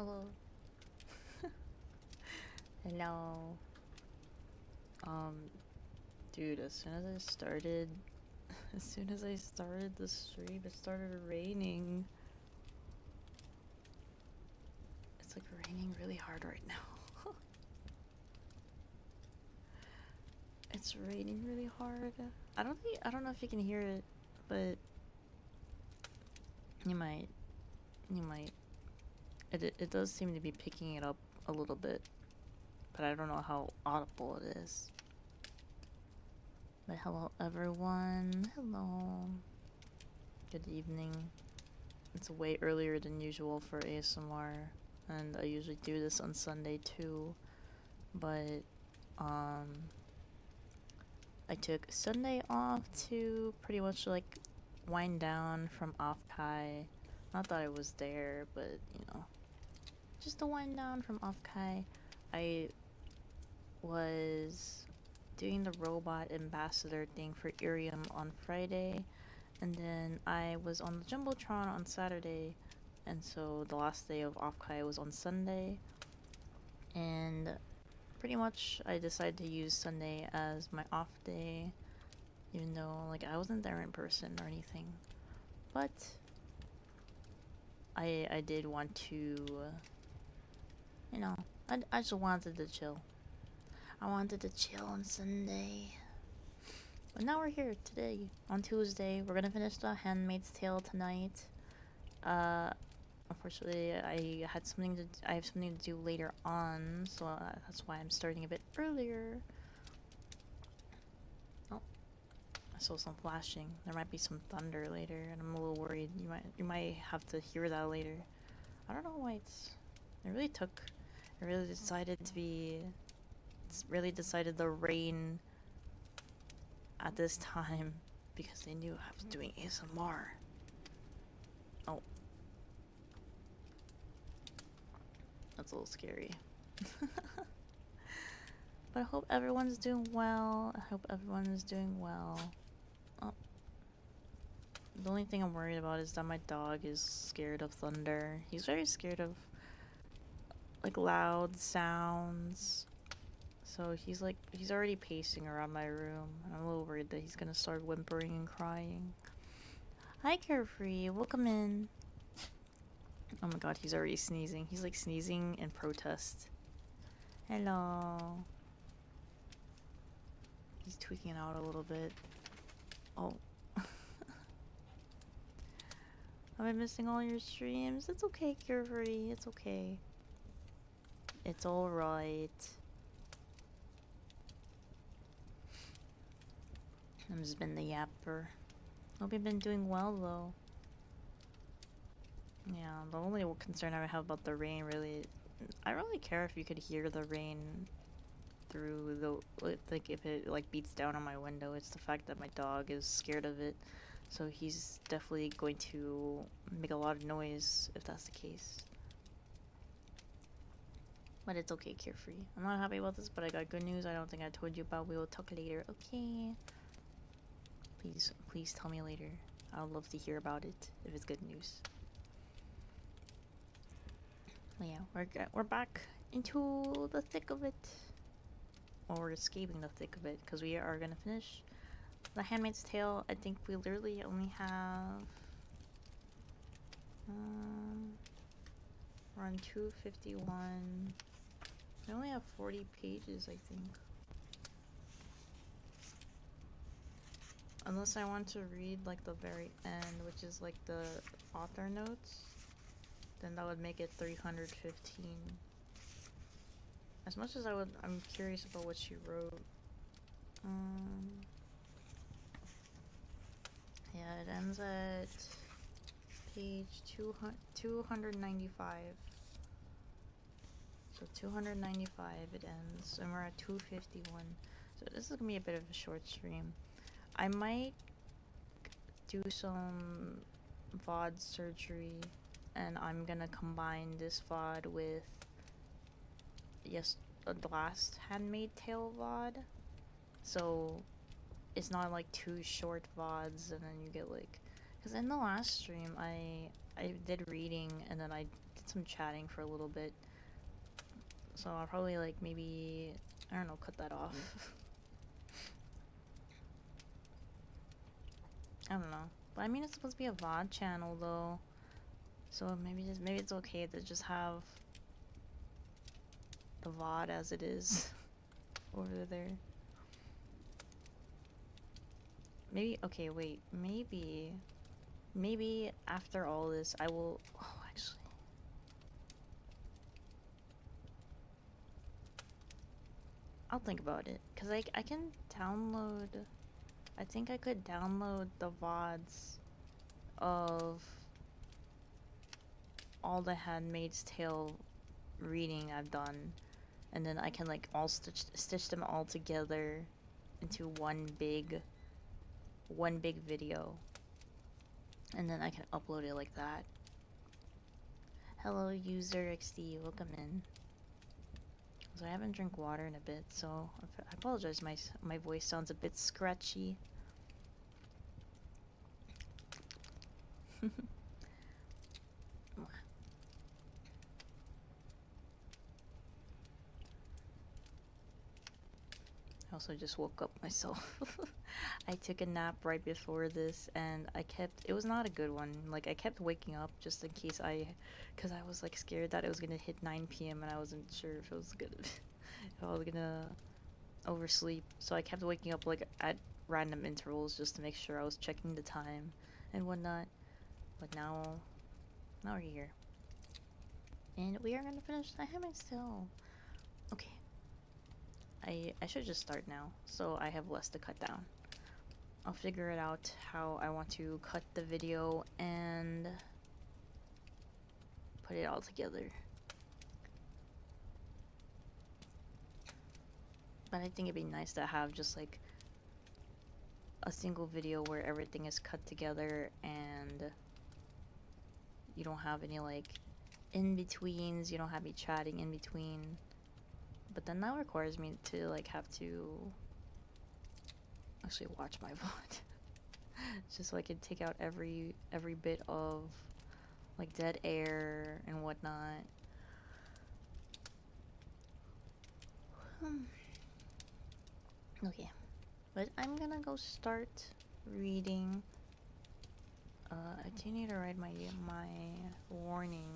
Hello. Hello. Dude, as soon as I started the stream, it started raining. It's like raining really hard right now. It's raining really hard. I don't know if you can hear it, but you might. You might. It does seem to be picking it up a little bit, but I don't know how audible it is. But hello everyone. Hello. Good evening. It's way earlier than usual for ASMR, and I usually do this on Sunday too, but I took Sunday off to pretty much like wind down from off-kai. Not that I was there, but you know, just to wind down from off-kai. I was doing the robot ambassador thing for Irium on Friday, and then I was on the Jumbotron on Saturday, and so the last day of off-kai was on Sunday, and pretty much I decided to use Sunday as my off day, even though like I wasn't there in person or anything, but I did want to, you know, I just wanted to chill. I wanted to chill on Sunday. But now we're here today, on Tuesday. We're gonna finish the Handmaid's Tale tonight. Unfortunately, I have something to do later on, so that's why I'm starting a bit earlier. Oh, I saw some flashing. There might be some thunder later, and I'm a little worried. You might have to hear that later. I don't know why it really decided the rain at this time because they knew I was doing ASMR. Oh. That's a little scary. But I hope everyone's doing well. I hope everyone is doing well. Oh. The only thing I'm worried about is that my dog is scared of thunder. He's very scared of like loud sounds. So he's already pacing around my room, and I'm a little worried that he's gonna start whimpering and crying. Hi Carefree, welcome in. Oh my god, he's already sneezing. He's like sneezing in protest. Hello. He's tweaking out a little bit. Oh. I've been missing all your streams. It's okay, Carefree. It's okay. It's alright. I've just been the yapper. Hope you've been doing well though. Yeah, the only concern I have about the rain really, I don't really care if you could hear the rain through the, like if it like beats down on my window. It's the fact that my dog is scared of it, so he's definitely going to make a lot of noise if that's the case. But it's okay, Carefree. I'm not happy about this, but I got good news I don't think I told you about. We will talk later, okay? Please tell me later. I would love to hear about it if it's good news. But yeah, we're back into the thick of it. Well, we're escaping the thick of it because we are gonna finish The Handmaid's Tale. I think we literally only have we're on 251. We only have 40 pages, I think. Unless I want to read like the very end, which is like the author notes, then that would make it 315. As much as I'm curious about what she wrote. Yeah, it ends at page 295. So 295 it ends, and we're at 251. So this is gonna be a bit of a short stream. I might do some VOD surgery, and I'm gonna combine this VOD with the last Handmaid Tale VOD. So it's not like two short VODs and then you get like, because in the last stream I did reading and then I did some chatting for a little bit. So I'll probably like maybe, I don't know, cut that off. I don't know. But I mean, it's supposed to be a VOD channel though. So maybe it's okay to just have the VOD as it is over there. Maybe, okay, wait, maybe after all this I will, oh, actually. I'll think about it, because I can download, I think I could download the VODs of all the Handmaid's Tale reading I've done, and then I can like all stitch them all together into one big video, and then I can upload it like that. Hello user XD, welcome in. So I haven't drank water in a bit, so I apologize, my voice sounds a bit scratchy. I also just woke up myself. I took a nap right before this, and it was not a good one. Like, I kept waking up just in case because I was like scared that it was gonna hit 9 p.m. and I wasn't sure if I was gonna oversleep. So I kept waking up like at random intervals just to make sure I was checking the time and whatnot. But now we're here. And we are gonna finish the Handmaid's Tale. Okay. I should just start now, so I have less to cut down. I'll figure it out how I want to cut the video and put it all together. But I think it'd be nice to have just like a single video where everything is cut together and you don't have any like in-betweens, you don't have me chatting in between. But then that requires me to like have to actually watch my VOD just so I can take out every bit of like dead air and whatnot. Okay, but I'm gonna go start reading. I do need to write my warning.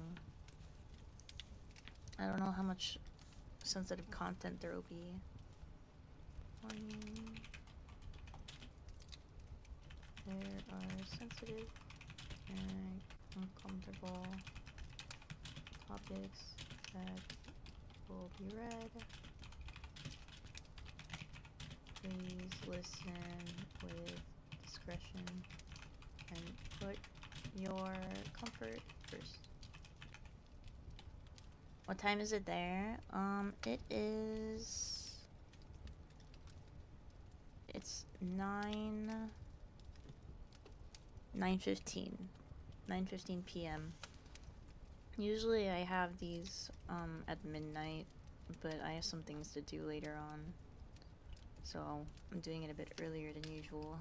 I don't know how much sensitive content there will be. Warning. There are sensitive and uncomfortable topics that will be read. Please listen with discretion and put your comfort first. What time is it there? It is... It's 9:15 p.m. Usually I have these at midnight, but I have some things to do later on, so I'm doing it a bit earlier than usual.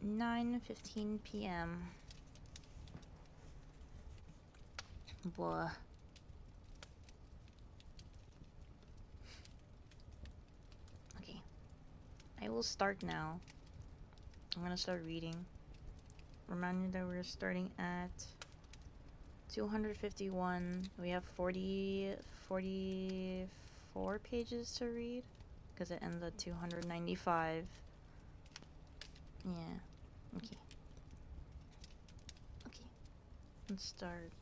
9:15 p.m. Blah. Okay. I will start now. I'm gonna start reading. Remind you that we're starting at 251. We have 44 pages to read because it ends at 295. Yeah. Okay. Okay. Let's start.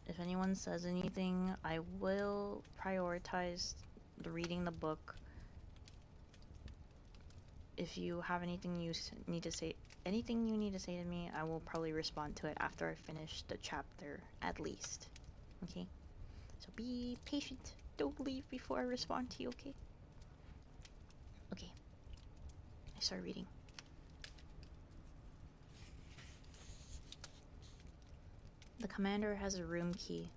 If anyone says anything, I will prioritize reading the book. If you have anything you need to say to me, I will probably respond to it after I finish the chapter, at least. Okay? So be patient. Don't leave before I respond to you, okay? Okay. I start reading. The commander has a room key.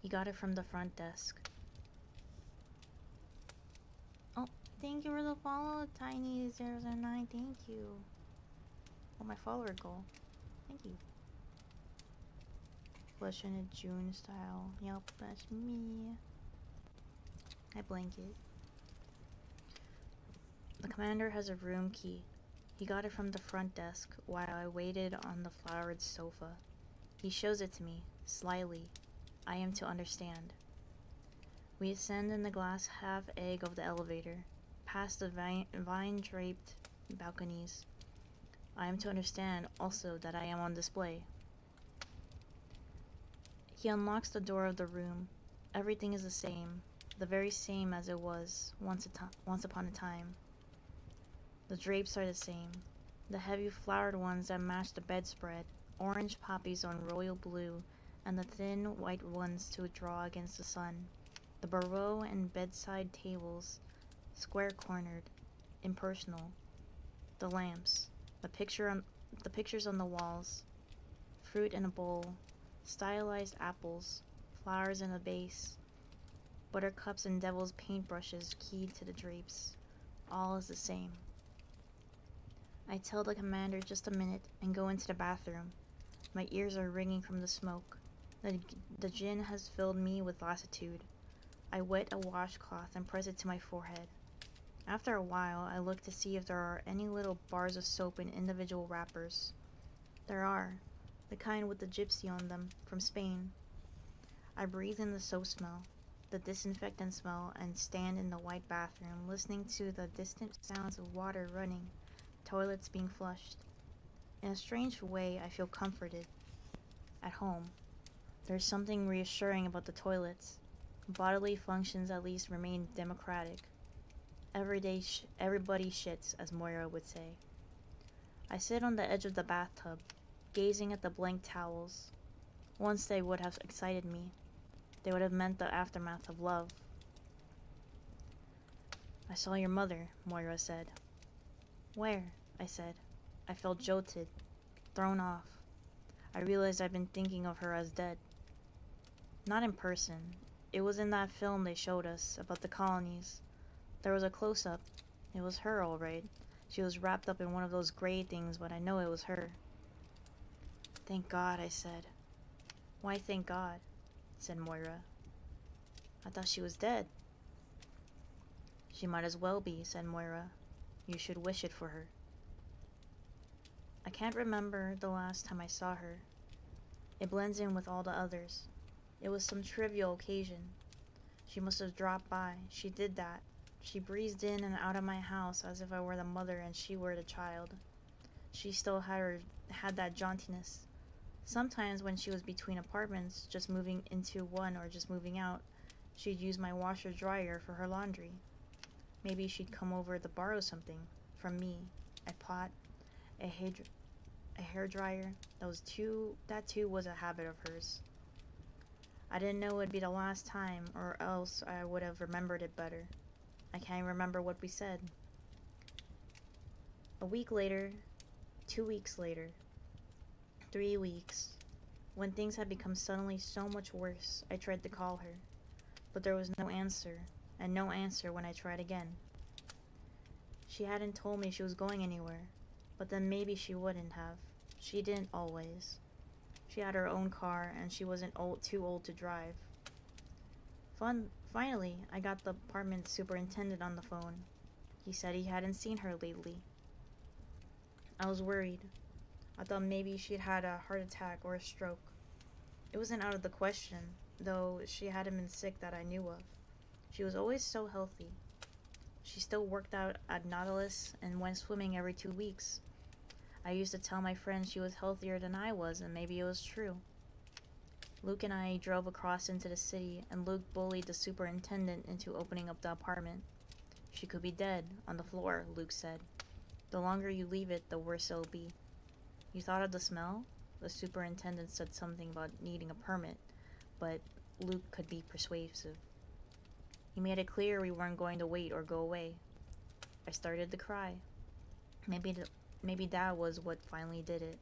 He got it from the front desk. Oh, thank you for the follow, Tiny009. Thank you. Oh, my follower goal. Thank you. Flush in a June style. Yep, that's me. Hi, Blanket. The commander has a room key. He got it from the front desk while I waited on the flowered sofa. He shows it to me, slyly. I am to understand. We ascend in the glass half-egg of the elevator, past the vine-draped balconies. I am to understand also that I am on display. He unlocks the door of the room. Everything is the same, the very same as it was once upon a time. The drapes are the same, the heavy flowered ones that match the bedspread, orange poppies on royal blue, and the thin white ones to draw against the sun. The bureau and bedside tables, square-cornered, impersonal. The lamps, the pictures on the walls, fruit in a bowl, stylized apples, flowers in a vase, buttercups and devil's paintbrushes keyed to the drapes. All is the same. I tell the commander just a minute and go into the bathroom. My ears are ringing from the smoke. The gin has filled me with lassitude. I wet a washcloth and press it to my forehead. After a while, I look to see if there are any little bars of soap in individual wrappers. There are, the kind with the gypsy on them, from Spain. I breathe in the soap smell, the disinfectant smell, and stand in the white bathroom, listening to the distant sounds of water running, toilets being flushed. In a strange way, I feel comforted. At home, there's something reassuring about the toilets. Bodily functions at least remain democratic. Everybody shits, as Moira would say. I sit on the edge of the bathtub, gazing at the blank towels. Once they would have excited me. They would have meant the aftermath of love. I saw your mother, Moira said. Where? I said. I felt jolted, thrown off. I realized I'd been thinking of her as dead. Not in person. It was in that film they showed us, about the colonies. There was a close-up. It was her, all right. She was wrapped up in one of those gray things, but I know it was her. Thank God, I said. Why thank God? Said Moira. I thought she was dead. She might as well be, said Moira. You should wish it for her. I can't remember the last time I saw her. It blends in with all the others. It was some trivial occasion. She must have dropped by. She did that. She breezed in and out of my house as if I were the mother and she were the child. She still had that jauntiness. Sometimes when she was between apartments, just moving into one or just moving out, she'd use my washer-dryer for her laundry. Maybe she'd come over to borrow something from me. A pot, a hairdryer. That too was a habit of hers. I didn't know it'd be the last time, or else I would have remembered it better. I can't remember what we said. A week later, 2 weeks later, 3 weeks, when things had become suddenly so much worse, I tried to call her, but there was no answer, and no answer when I tried again. She hadn't told me she was going anywhere, but then maybe she wouldn't have. She didn't always. She had her own car, and she wasn't too old to drive. Finally, I got the apartment superintendent on the phone. He said he hadn't seen her lately. I was worried. I thought maybe she'd had a heart attack or a stroke. It wasn't out of the question, though she hadn't been sick that I knew of. She was always so healthy. She still worked out at Nautilus and went swimming every 2 weeks. I used to tell my friends she was healthier than I was, and maybe it was true. Luke and I drove across into the city, and Luke bullied the superintendent into opening up the apartment. She could be dead, on the floor, Luke said. The longer you leave it, the worse it'll be. You thought of the smell? The superintendent said something about needing a permit, but Luke could be persuasive. He made it clear we weren't going to wait or go away. I started to cry. Maybe that was what finally did it.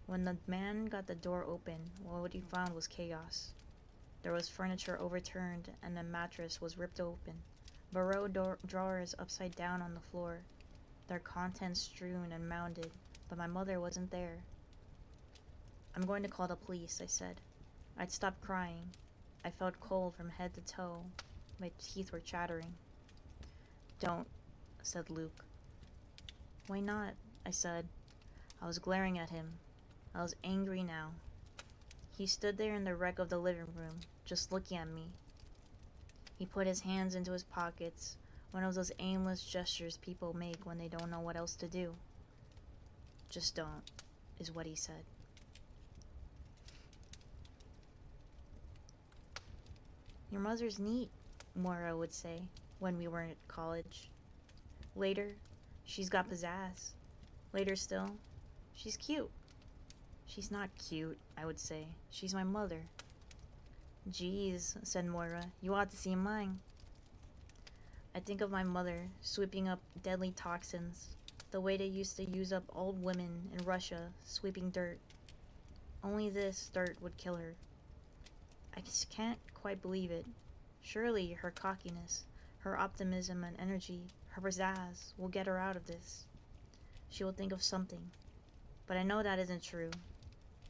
When the man got the door open, well, what he found was chaos. There was furniture overturned, and the mattress was ripped open. bureau drawers upside down on the floor, their contents strewn and mounded, but my mother wasn't there. "I'm going to call the police," I said. I'd stopped crying. I felt cold from head to toe. My teeth were chattering. "Don't," said Luke. "Why not?" I said. I was glaring at him. I was angry now. He stood there in the wreck of the living room, just looking at me. He put his hands into his pockets, one of those aimless gestures people make when they don't know what else to do. "Just don't," is what he said. "Your mother's neat," Moira would say when we were at college. Later, "She's got pizzazz." Later still, "She's cute." "She's not cute," I would say. "She's my mother." "Geez," said Moira, "you ought to see mine." I think of my mother sweeping up deadly toxins, the way they used to use up old women in Russia sweeping dirt. Only this dirt would kill her. I just can't quite believe it. Surely her cockiness, her optimism and energy, her pizzazz will get her out of this. She will think of something. But I know that isn't true.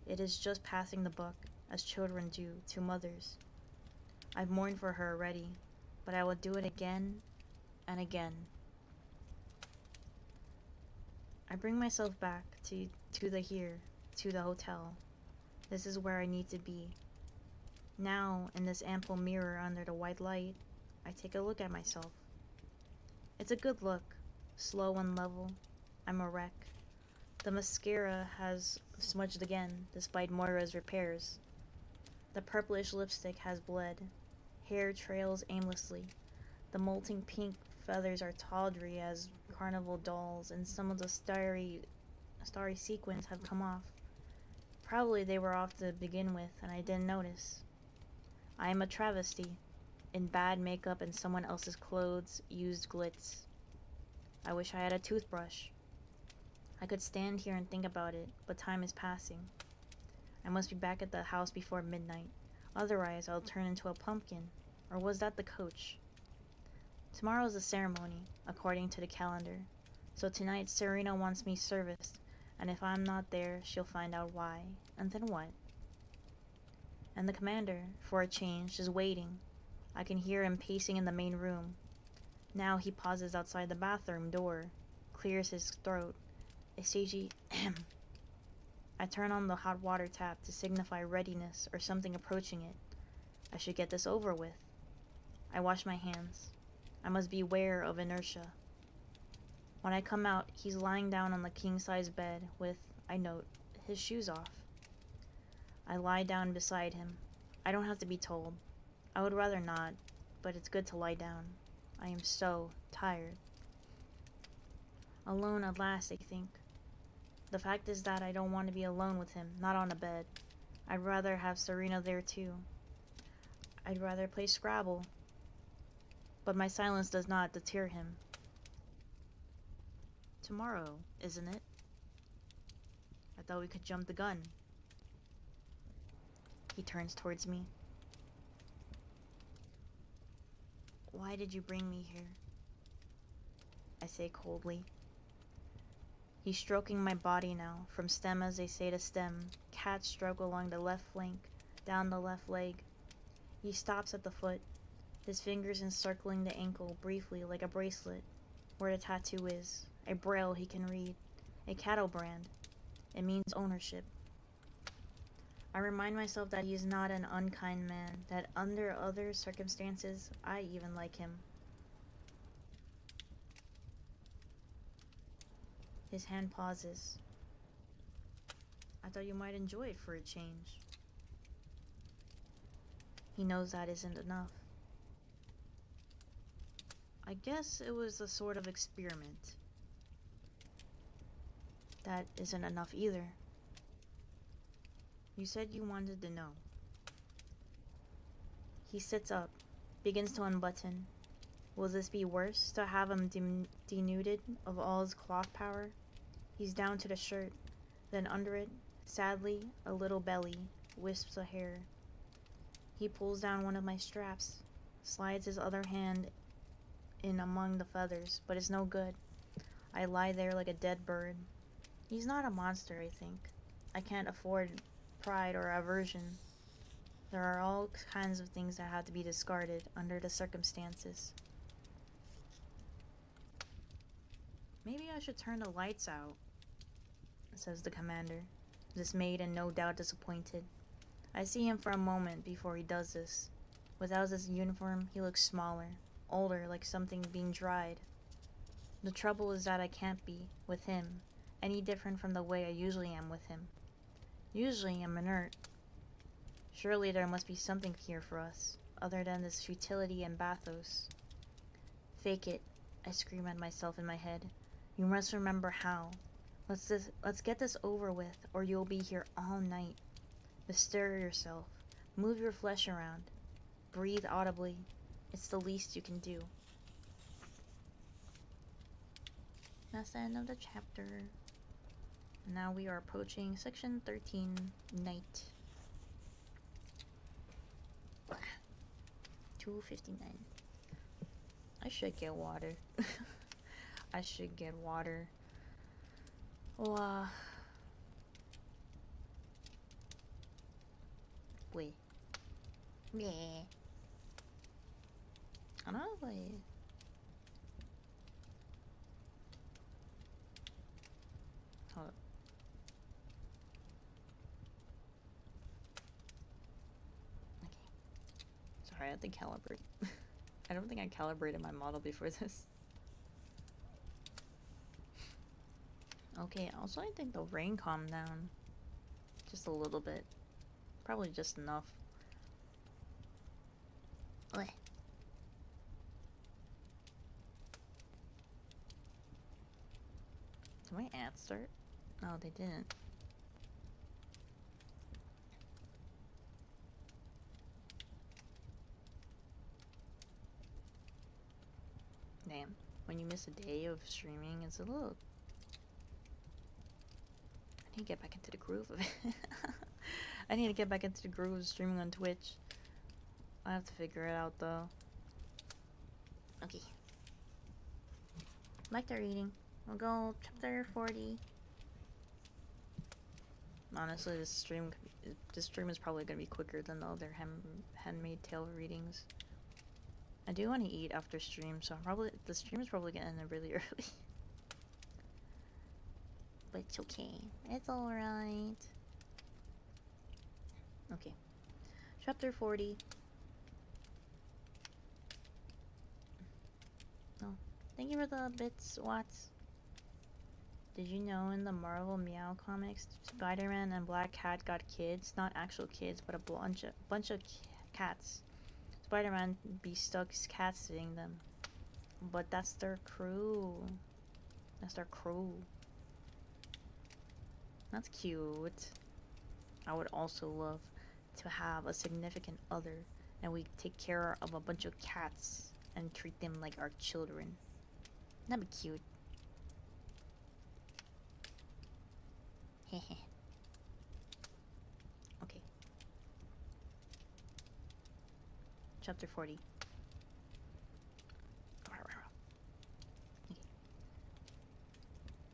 It is just passing the buck, as children do to mothers. I've mourned for her already, but I will do it again and again. I bring myself back to the hotel. This is where I need to be. Now, in this ample mirror under the white light, I take a look at myself. It's a good look, slow and level. I'm a wreck. The mascara has smudged again, despite Moira's repairs. The purplish lipstick has bled. Hair trails aimlessly. The molting pink feathers are tawdry as carnival dolls, and some of the starry sequins have come off. Probably they were off to begin with, and I didn't notice. I am a travesty, in bad makeup and someone else's clothes, used glitz. I wish I had a toothbrush. I could stand here and think about it, but time is passing. I must be back at the house before midnight, otherwise I'll turn into a pumpkin. Or was that the coach? Tomorrow's the ceremony, according to the calendar. So tonight Serena wants me serviced, and if I'm not there, she'll find out why. And then what? And the commander, for a change, is waiting. I can hear him pacing in the main room. Now he pauses outside the bathroom door, clears his throat. A stagey ahem. I turn on the hot water tap to signify readiness or something approaching it. I should get this over with. I wash my hands. I must beware of inertia. When I come out, he's lying down on the king-size bed with, I note, his shoes off. I lie down beside him. I don't have to be told. I would rather not, but it's good to lie down. I am so tired. Alone at last, I think. The fact is that I don't want to be alone with him, not on a bed. I'd rather have Serena there too. I'd rather play Scrabble. But my silence does not deter him. Tomorrow, isn't it? I thought we could jump the gun. He turns towards me. Why did you bring me here? I say coldly. He's stroking my body now, from stem as they say to stem, cat stroke along the left flank, down the left leg. He stops at the foot, his fingers encircling the ankle briefly like a bracelet, where the tattoo is, a braille he can read, a cattle brand. It means ownership. I remind myself that he is not an unkind man, that under other circumstances, I even like him. His hand pauses. I thought you might enjoy it for a change. He knows that isn't enough. I guess it was a sort of experiment. That isn't enough either. You said you wanted to know. He sits up, begins to unbutton. Will this be worse, to have him denuded of all his cloth power? He's down to the shirt, then under it, sadly, a little belly, wisps of hair. He pulls down one of my straps, slides his other hand in among the feathers, but it's no good. I lie there like a dead bird. He's not a monster, I think. I can't afford pride or aversion. There are all kinds of things that have to be discarded under the circumstances. Maybe I should turn the lights out, says the commander, dismayed and no doubt disappointed. I see him for a moment before he does this. Without his uniform, he looks smaller, older, like something being dried. The trouble is that I can't be, with him, any different from the way I usually am with him. Usually I'm inert. Surely there must be something here for us, other than this futility and bathos. Fake it, I scream at myself in my head. You must remember how. Let's get this over with, or you'll be here all night. Bestir yourself. Move your flesh around. Breathe audibly. It's the least you can do. That's the end of the chapter. Now we are approaching section 13, night. 2:59. I should get water. I should get water. Wow. Wait. Yeah. I don't know if hold up. Okay. Sorry, I have to calibrate. I don't think I calibrated my model before this. Okay, also I think the rain calmed down. Just a little bit. Probably just enough. Ugh. Did my ads start? No, they didn't. Damn. When you miss a day of streaming, it's a little... I need to get back into the groove of it. I need to get back into the groove of streaming on Twitch. I have to figure it out, though. Okay. Like they're eating. We'll go chapter 40. Honestly, this stream is probably gonna be quicker than the other handmaid tale readings. I do want to eat after stream, so the stream is probably gonna end really early. But it's okay. It's alright. Okay. Chapter 40. Oh, thank you for the bits, Watts. Did you know in the Marvel Meow comics, Spider-Man and Black Cat got kids? Not actual kids, but a bunch of cats. Spider-Man be stuck cat sitting them. But that's their crew. That's their crew. That's cute. I would also love to have a significant other and we take care of a bunch of cats and treat them like our children. That'd be cute. Hehe. Okay. Chapter 40. Okay.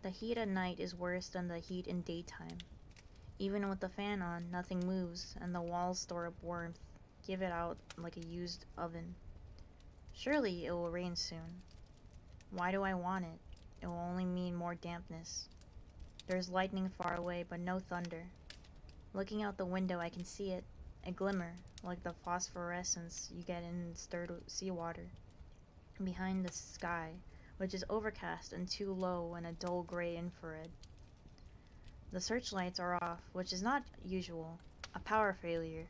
The heat at night is worse than the heat in daytime. Even with the fan on, nothing moves, and the walls store up warmth, give it out like a used oven. Surely it will rain soon. Why do I want it? It will only mean more dampness. There's lightning far away, but no thunder. Looking out the window, I can see it, a glimmer, like the phosphorescence you get in stirred seawater, behind the sky, which is overcast and too low and a dull gray infrared. The searchlights are off, which is not usual, a power failure,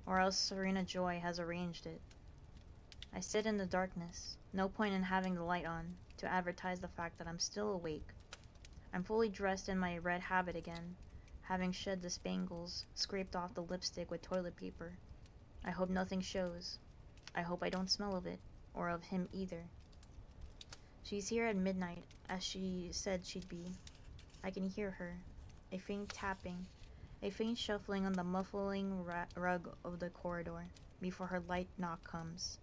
or else Serena Joy has arranged it. I sit in the darkness, no point in having the light on, to advertise the fact that I'm still awake. I'm fully dressed in my red habit again, having shed the spangles, scraped off the lipstick with toilet paper. I hope nothing shows. I hope I don't smell of it, or of him either. She's here at midnight, as she said she'd be. I can hear her, a faint tapping, a faint shuffling on the muffling rug of the corridor, before her light knock comes.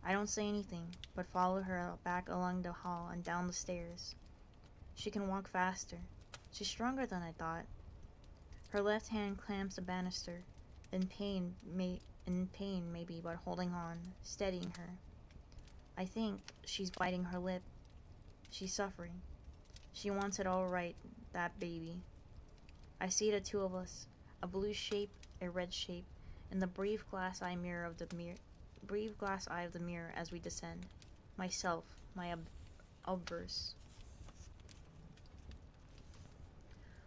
I don't say anything, but follow her back along the hall and down the stairs. She can walk faster. She's stronger than I thought. Her left hand clamps the banister, in pain maybe, but holding on, steadying her. I think she's biting her lip. She's suffering. She wants it all right, that baby. I see the two of us, a blue shape, a red shape, in the brief glass eye of the mirror as we descend. Myself, my obverse.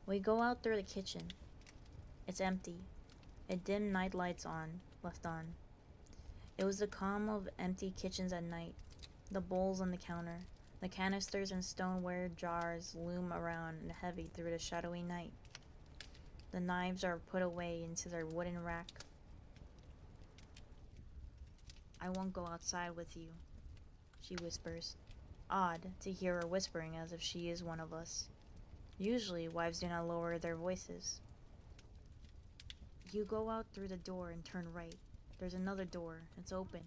We go out through the kitchen. It's empty. A dim night light's left on. It was the calm of empty kitchens at night. The bowls on the counter, the canisters and stoneware jars loom around and heavy through the shadowy night. The knives are put away into their wooden rack. I won't go outside with you, she whispers. Odd to hear her whispering as if she is one of us. Usually, wives do not lower their voices. You go out through the door and turn right. There's another door. It's open.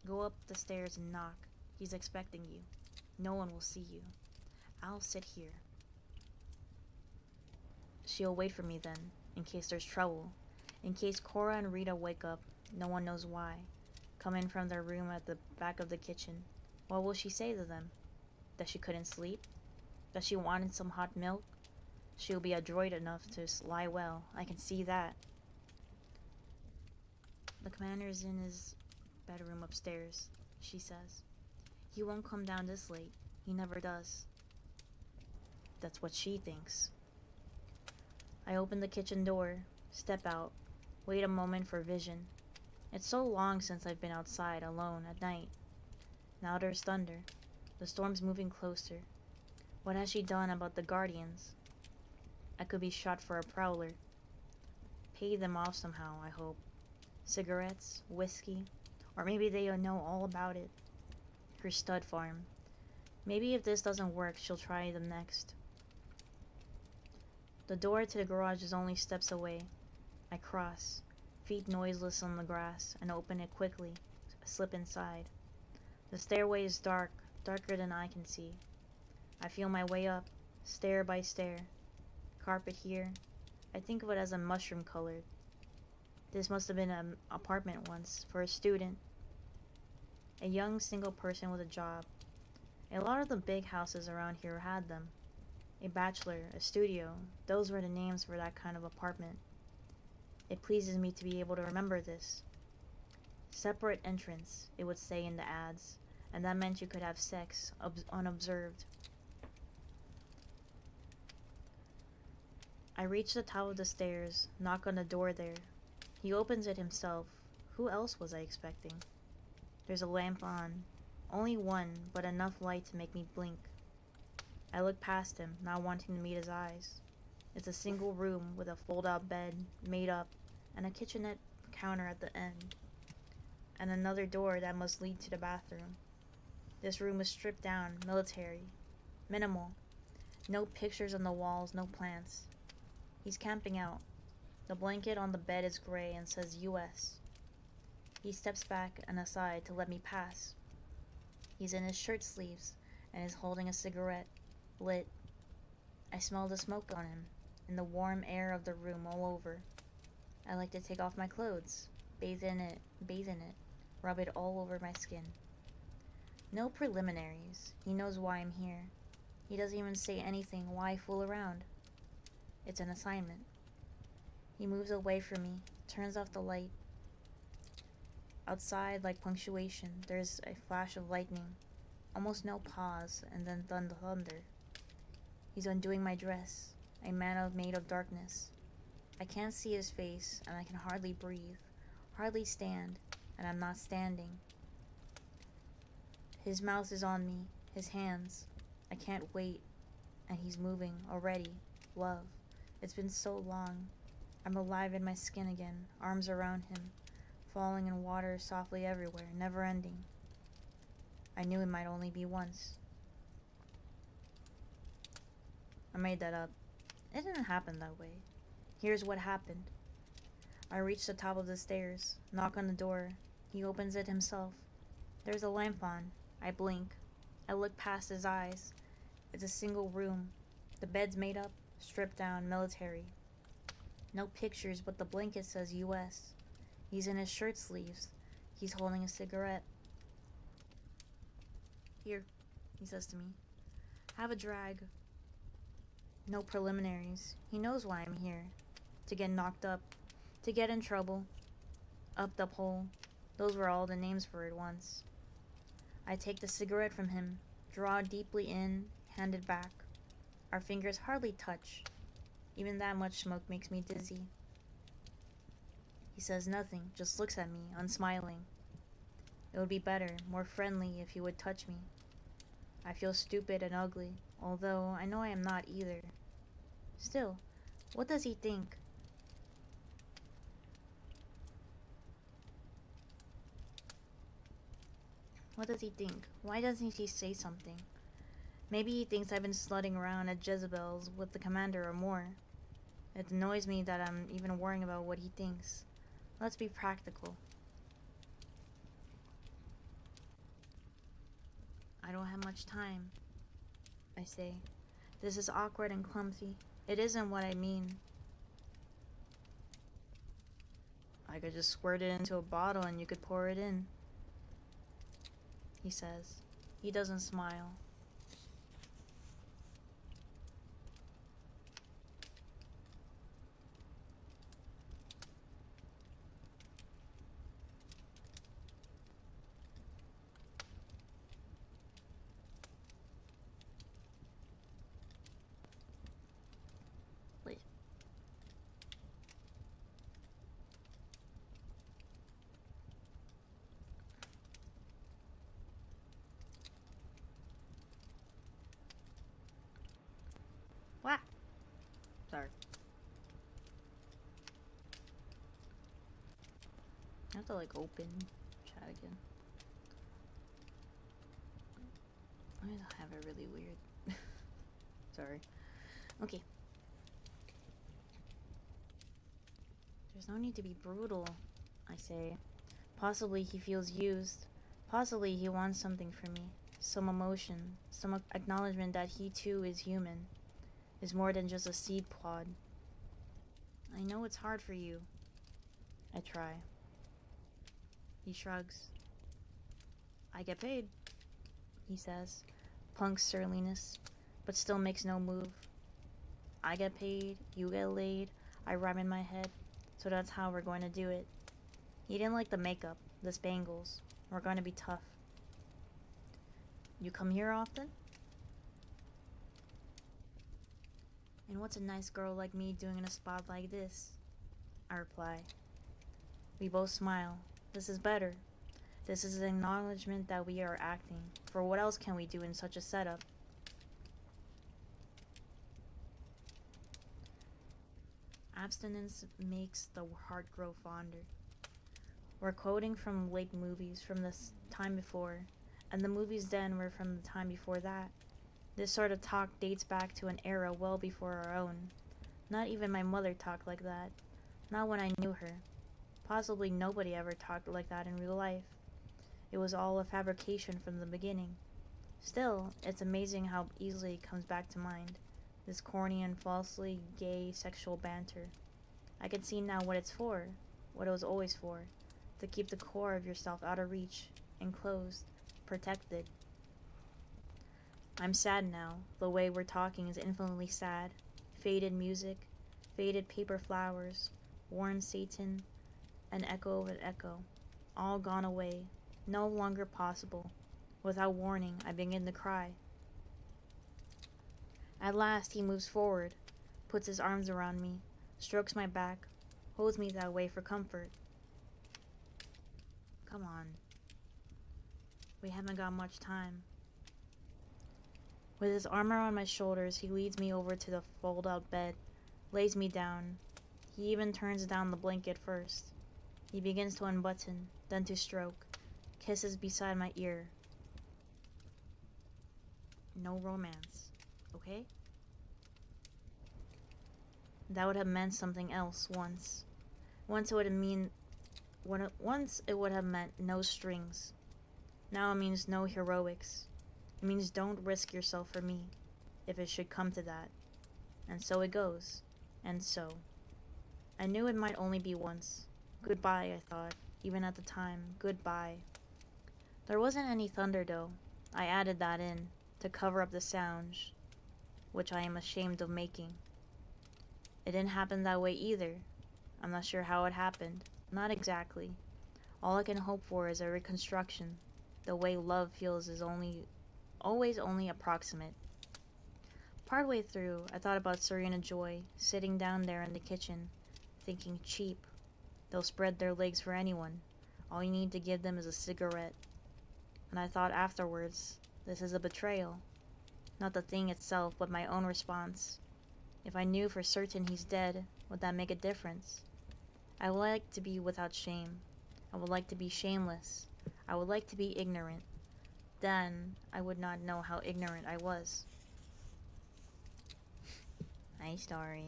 Go up the stairs and knock. He's expecting you. No one will see you. I'll sit here. She'll wait for me then, in case there's trouble. In case Cora and Rita wake up, no one knows why. Come in from their room at the back of the kitchen. What will she say to them? That she couldn't sleep? That she wanted some hot milk? She'll be adroit enough to lie well. I can see that. The commander's in his bedroom upstairs, she says. He won't come down this late. He never does. That's what she thinks. I open the kitchen door, step out, wait a moment for vision. It's so long since I've been outside alone at night. Now there's thunder. The storm's moving closer. What has she done about the guardians? I could be shot for a prowler. Pay them off somehow, I hope. Cigarettes, whiskey, or maybe they know all about it. Her stud farm. Maybe if this doesn't work, she'll try them next. The door to the garage is only steps away. I cross, feet noiseless on the grass, and open it quickly, slip inside. The stairway is dark, darker than I can see. I feel my way up, stair by stair. Carpet here. I think of it as a mushroom colored. This must have been an apartment once, for a student. A young single person with a job. A lot of the big houses around here had them. A bachelor, a studio, those were the names for that kind of apartment. It pleases me to be able to remember this. Separate entrance, it would say in the ads, and that meant you could have sex unobserved. I reach the top of the stairs, knock on the door there. He opens it himself. Who else was I expecting? There's a lamp on. Only one, but enough light to make me blink. I look past him, not wanting to meet his eyes. It's a single room with a fold-out bed, made up, and a kitchenette counter at the end. And another door that must lead to the bathroom. This room is stripped down, military. Minimal. No pictures on the walls, no plants. He's camping out. The blanket on the bed is gray and says US. He steps back and aside to let me pass. He's in his shirt sleeves and is holding a cigarette, lit. I smell the smoke on him, in the warm air of the room all over. I like to take off my clothes, bathe in it, rub it all over my skin. No preliminaries. He knows why I'm here. He doesn't even say anything. Why fool around? It's an assignment. He moves away from me, turns off the light. Outside, like punctuation, there's a flash of lightning. Almost no pause, and then thunder. He's undoing my dress, a man made of darkness. I can't see his face, and I can hardly breathe, hardly stand, and I'm not standing. His mouth is on me, his hands. I can't wait, and he's moving already. Love. It's been so long. I'm alive in my skin again, arms around him, falling in water softly everywhere, never ending. I knew it might only be once. I made that up. It didn't happen that way. Here's what happened. I reach the top of the stairs, knock on the door. He opens it himself. There's a lamp on. I blink. I look past his eyes. It's a single room. The bed's made up, stripped down, military. No pictures, but the blanket says US. He's in his shirt sleeves. He's holding a cigarette. Here, he says to me. Have a drag. No preliminaries. He knows why I'm here. To get knocked up. To get in trouble. Up the pole. Those were all the names for it once. I take the cigarette from him, draw deeply in, hand it back. Our fingers hardly touch. Even that much smoke makes me dizzy. He says nothing, just looks at me, unsmiling. It would be better, more friendly, if he would touch me. I feel stupid and ugly, although I know I am not either. Still, what does he think? What does he think? Why doesn't he say something? Maybe he thinks I've been slutting around at Jezebel's with the commander or more. It annoys me that I'm even worrying about what he thinks. Let's be practical. I don't have much time, I say. This is awkward and clumsy. It isn't what I mean. I could just squirt it into a bottle and you could pour it in, he says. He doesn't smile. Wait. What? Sorry. I have to like open chat again. I have it really weird. Sorry. Okay. There's no need to be brutal, I say. Possibly he feels used. Possibly he wants something from me. Some emotion. Some acknowledgement that he too is human. Is more than just a seed pod. I know it's hard for you. I try. He shrugs. I get paid, he says. Punk surliness, but still makes no move. I get paid, you get laid, I rhyme in my head, so that's how we're going to do it. He didn't like the makeup, the spangles. We're going to be tough. You come here often? And what's a nice girl like me doing in a spot like this? I reply. We both smile. This is better. This is an acknowledgement that we are acting. For what else can we do in such a setup? Abstinence makes the heart grow fonder. We're quoting from late movies from the time before, and the movies then were from the time before that. This sort of talk dates back to an era well before our own. Not even my mother talked like that. Not when I knew her. Possibly nobody ever talked like that in real life. It was all a fabrication from the beginning. Still, it's amazing how easily it comes back to mind. This corny and falsely gay sexual banter. I can see now what it's for, what it was always for. To keep the core of yourself out of reach, enclosed, protected. I'm sad now. The way we're talking is infinitely sad. Faded music, faded paper flowers, worn Satan, an echo of an echo. All gone away. No longer possible. Without warning, I begin to cry. At last, he moves forward, puts his arms around me, strokes my back, holds me that way for comfort. Come on. We haven't got much time. With his arm around my shoulders, he leads me over to the fold-out bed, lays me down. He even turns down the blanket first. He begins to unbutton, then to stroke, kisses beside my ear. No romance, okay? That would have meant something else once. Once it would have meant no strings. Now it means no heroics. It means don't risk yourself for me, if it should come to that. And so it goes. And so. I knew it might only be once. Goodbye, I thought, even at the time. Goodbye. There wasn't any thunder, though. I added that in, to cover up the sounds, which I am ashamed of making. It didn't happen that way either. I'm not sure how it happened. Not exactly. All I can hope for is a reconstruction. The way love feels is always only approximate. Partway through, I thought about Serena Joy, sitting down there in the kitchen, thinking cheap. They'll spread their legs for anyone. All you need to give them is a cigarette. And I thought afterwards, this is a betrayal. Not the thing itself, but my own response. If I knew for certain he's dead, would that make a difference? I would like to be without shame. I would like to be shameless. I would like to be ignorant. Then, I would not know how ignorant I was. Hi, Story.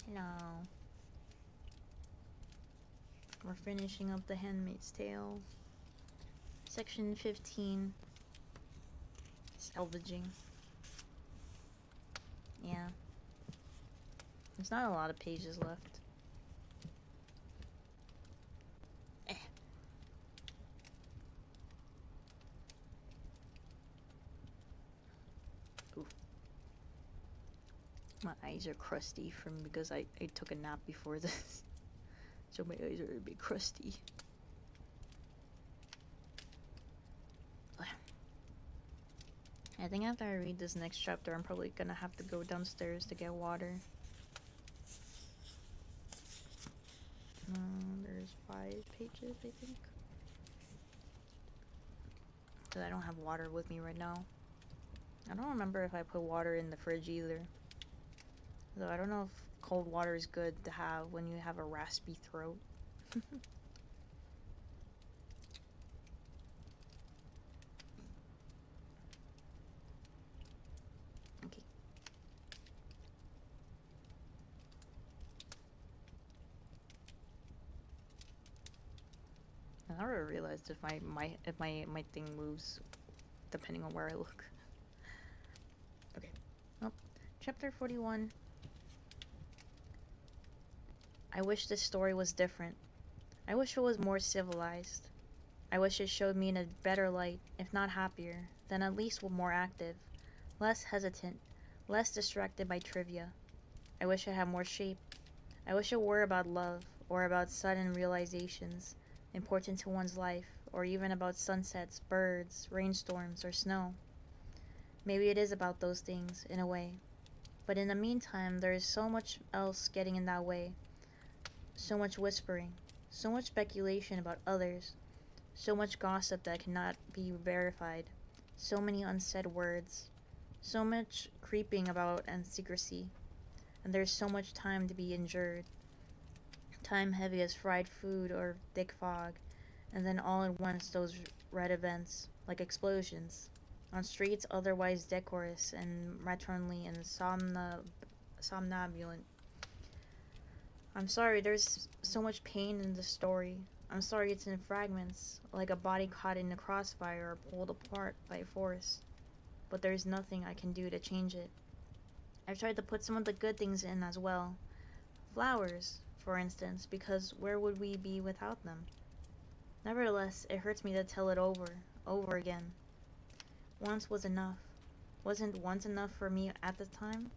Hello. We're finishing up The Handmaid's Tale. Section 15. Salvaging. Yeah. There's not a lot of pages left. Ooh. My eyes are crusty because I took a nap before this. So my eyes are a bit crusty. I think after I read this next chapter, I'm probably gonna have to go downstairs to get water. There's 5 pages, I think. Because I don't have water with me right now. I don't remember if I put water in the fridge either. Though I don't know if cold water is good to have when you have a raspy throat. Okay. I never realized if my thing moves depending on where I look. Okay. Well, chapter 41. I wish this story was different. I wish it was more civilized. I wish it showed me in a better light, if not happier, then at least more active, less hesitant, less distracted by trivia. I wish it had more shape. I wish it were about love, or about sudden realizations, important to one's life, or even about sunsets, birds, rainstorms, or snow. Maybe it is about those things, in a way. But in the meantime, there is so much else getting in that way. So much whispering, so much speculation about others, so much gossip that cannot be verified, so many unsaid words, so much creeping about and secrecy, and there's so much time to be endured. Time heavy as fried food or thick fog, and then all at once those red events, like explosions, on streets otherwise decorous and matronly and somnambulant. I'm sorry, there's so much pain in the story. I'm sorry it's in fragments, like a body caught in a crossfire or pulled apart by force. But there's nothing I can do to change it. I've tried to put some of the good things in as well. Flowers, for instance, because where would we be without them? Nevertheless, it hurts me to tell it over again. Once was enough. Wasn't once enough for me at the time?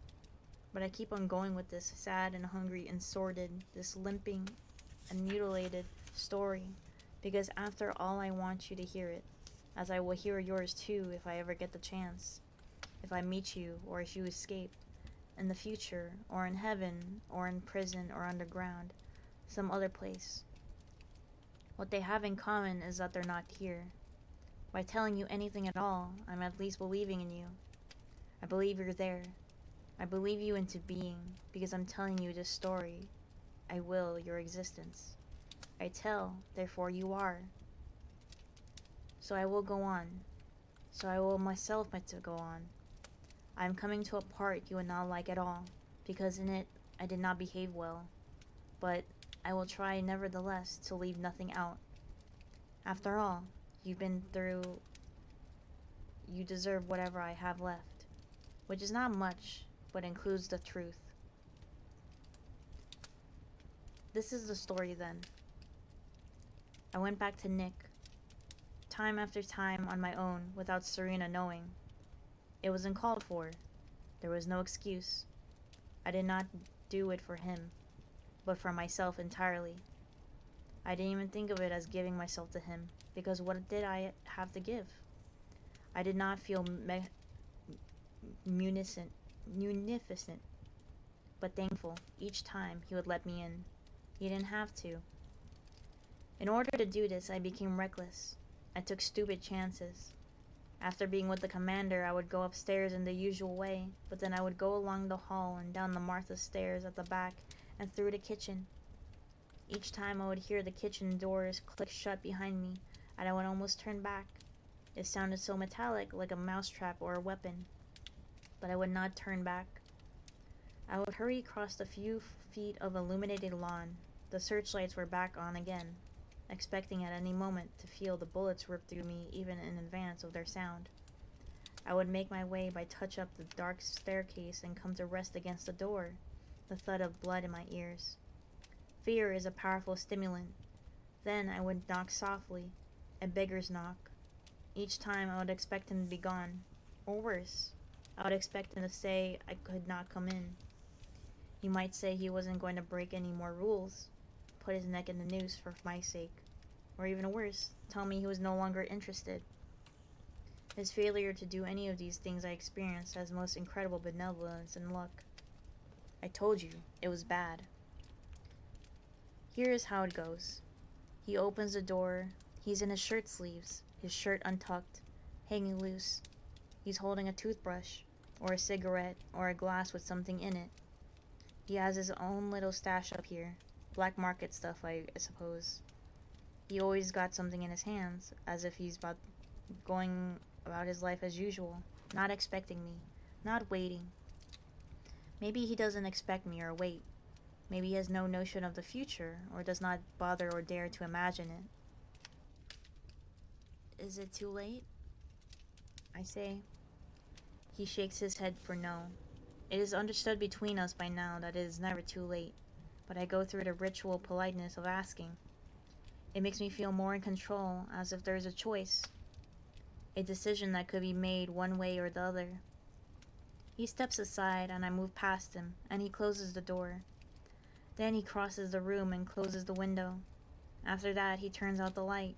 But I keep on going with this sad and hungry and sordid, this limping and mutilated story, because after all I want you to hear it, as I will hear yours too if I ever get the chance, if I meet you or if you escape, in the future, or in heaven, or in prison, or underground, some other place. What they have in common is that they're not here. By telling you anything at all, I'm at least believing in you. I believe you're there. I believe you into being, because I'm telling you this story. I will your existence. I tell, therefore you are. So I will go on. So I will myself to go on. I am coming to a part you would not like at all, because in it I did not behave well. But I will try nevertheless to leave nothing out. After all, you've been through, you deserve whatever I have left. Which is not much, but includes the truth. This is the story then. I went back to Nick, time after time on my own, without Serena knowing. It was uncalled for. There was no excuse. I did not do it for him, but for myself entirely. I didn't even think of it as giving myself to him, because what did I have to give? I did not feel munificent, but thankful each time he would let me in. He didn't have to. In order to do this, I became reckless. I took stupid chances. After being with the commander, I would go upstairs in the usual way, but then I would go along the hall and down the Martha stairs at the back and through the kitchen. Each time I would hear the kitchen doors click shut behind me, and I would almost turn back. It sounded so metallic, like a mousetrap or a weapon. But I would not turn back. I would hurry across the few feet of illuminated lawn. The searchlights were back on again, expecting at any moment to feel the bullets rip through me even in advance of their sound. I would make my way by touch up the dark staircase and come to rest against the door, the thud of blood in my ears. Fear is a powerful stimulant. Then I would knock softly, a beggar's knock. Each time I would expect him to be gone, or worse, I would expect him to say I could not come in. He might say he wasn't going to break any more rules, put his neck in the noose for my sake, or even worse, tell me he was no longer interested. His failure to do any of these things I experienced as most incredible benevolence and luck. I told you, it was bad. Here is how it goes. He opens the door. He's in his shirt sleeves, his shirt untucked, hanging loose. He's holding a toothbrush, or a cigarette, or a glass with something in it. He has his own little stash up here. Black market stuff, I suppose. He always got something in his hands, as if he's going about his life as usual, not expecting me, not waiting. Maybe he doesn't expect me or wait. Maybe he has no notion of the future, or does not bother or dare to imagine it. Is it too late? I say. He shakes his head for no. It is understood between us by now that it is never too late, but I go through the ritual politeness of asking. It makes me feel more in control, as if there is a choice, a decision that could be made one way or the other. He steps aside, and I move past him, and he closes the door. Then he crosses the room and closes the window. After that, he turns out the light.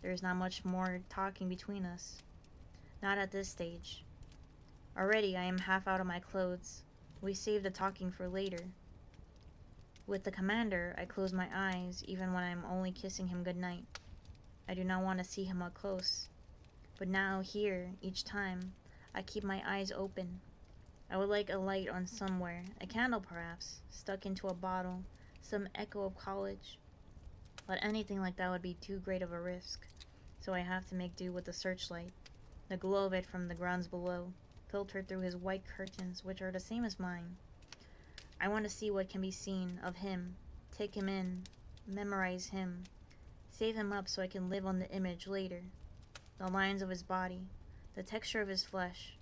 There is not much more talking between us. Not at this stage. Already I am half out of my clothes. We save the talking for later. With the commander, I close my eyes, even when I am only kissing him goodnight. I do not want to see him up close. But now, here, each time, I keep my eyes open. I would like a light on somewhere, a candle perhaps, stuck into a bottle, some echo of college. But anything like that would be too great of a risk, so I have to make do with the searchlight, the glow of it from the grounds below, filtered through his white curtains, which are the same as mine. I want to see what can be seen of him, take him in, memorize him, save him up so I can live on the image later. The lines of his body, the texture of his flesh,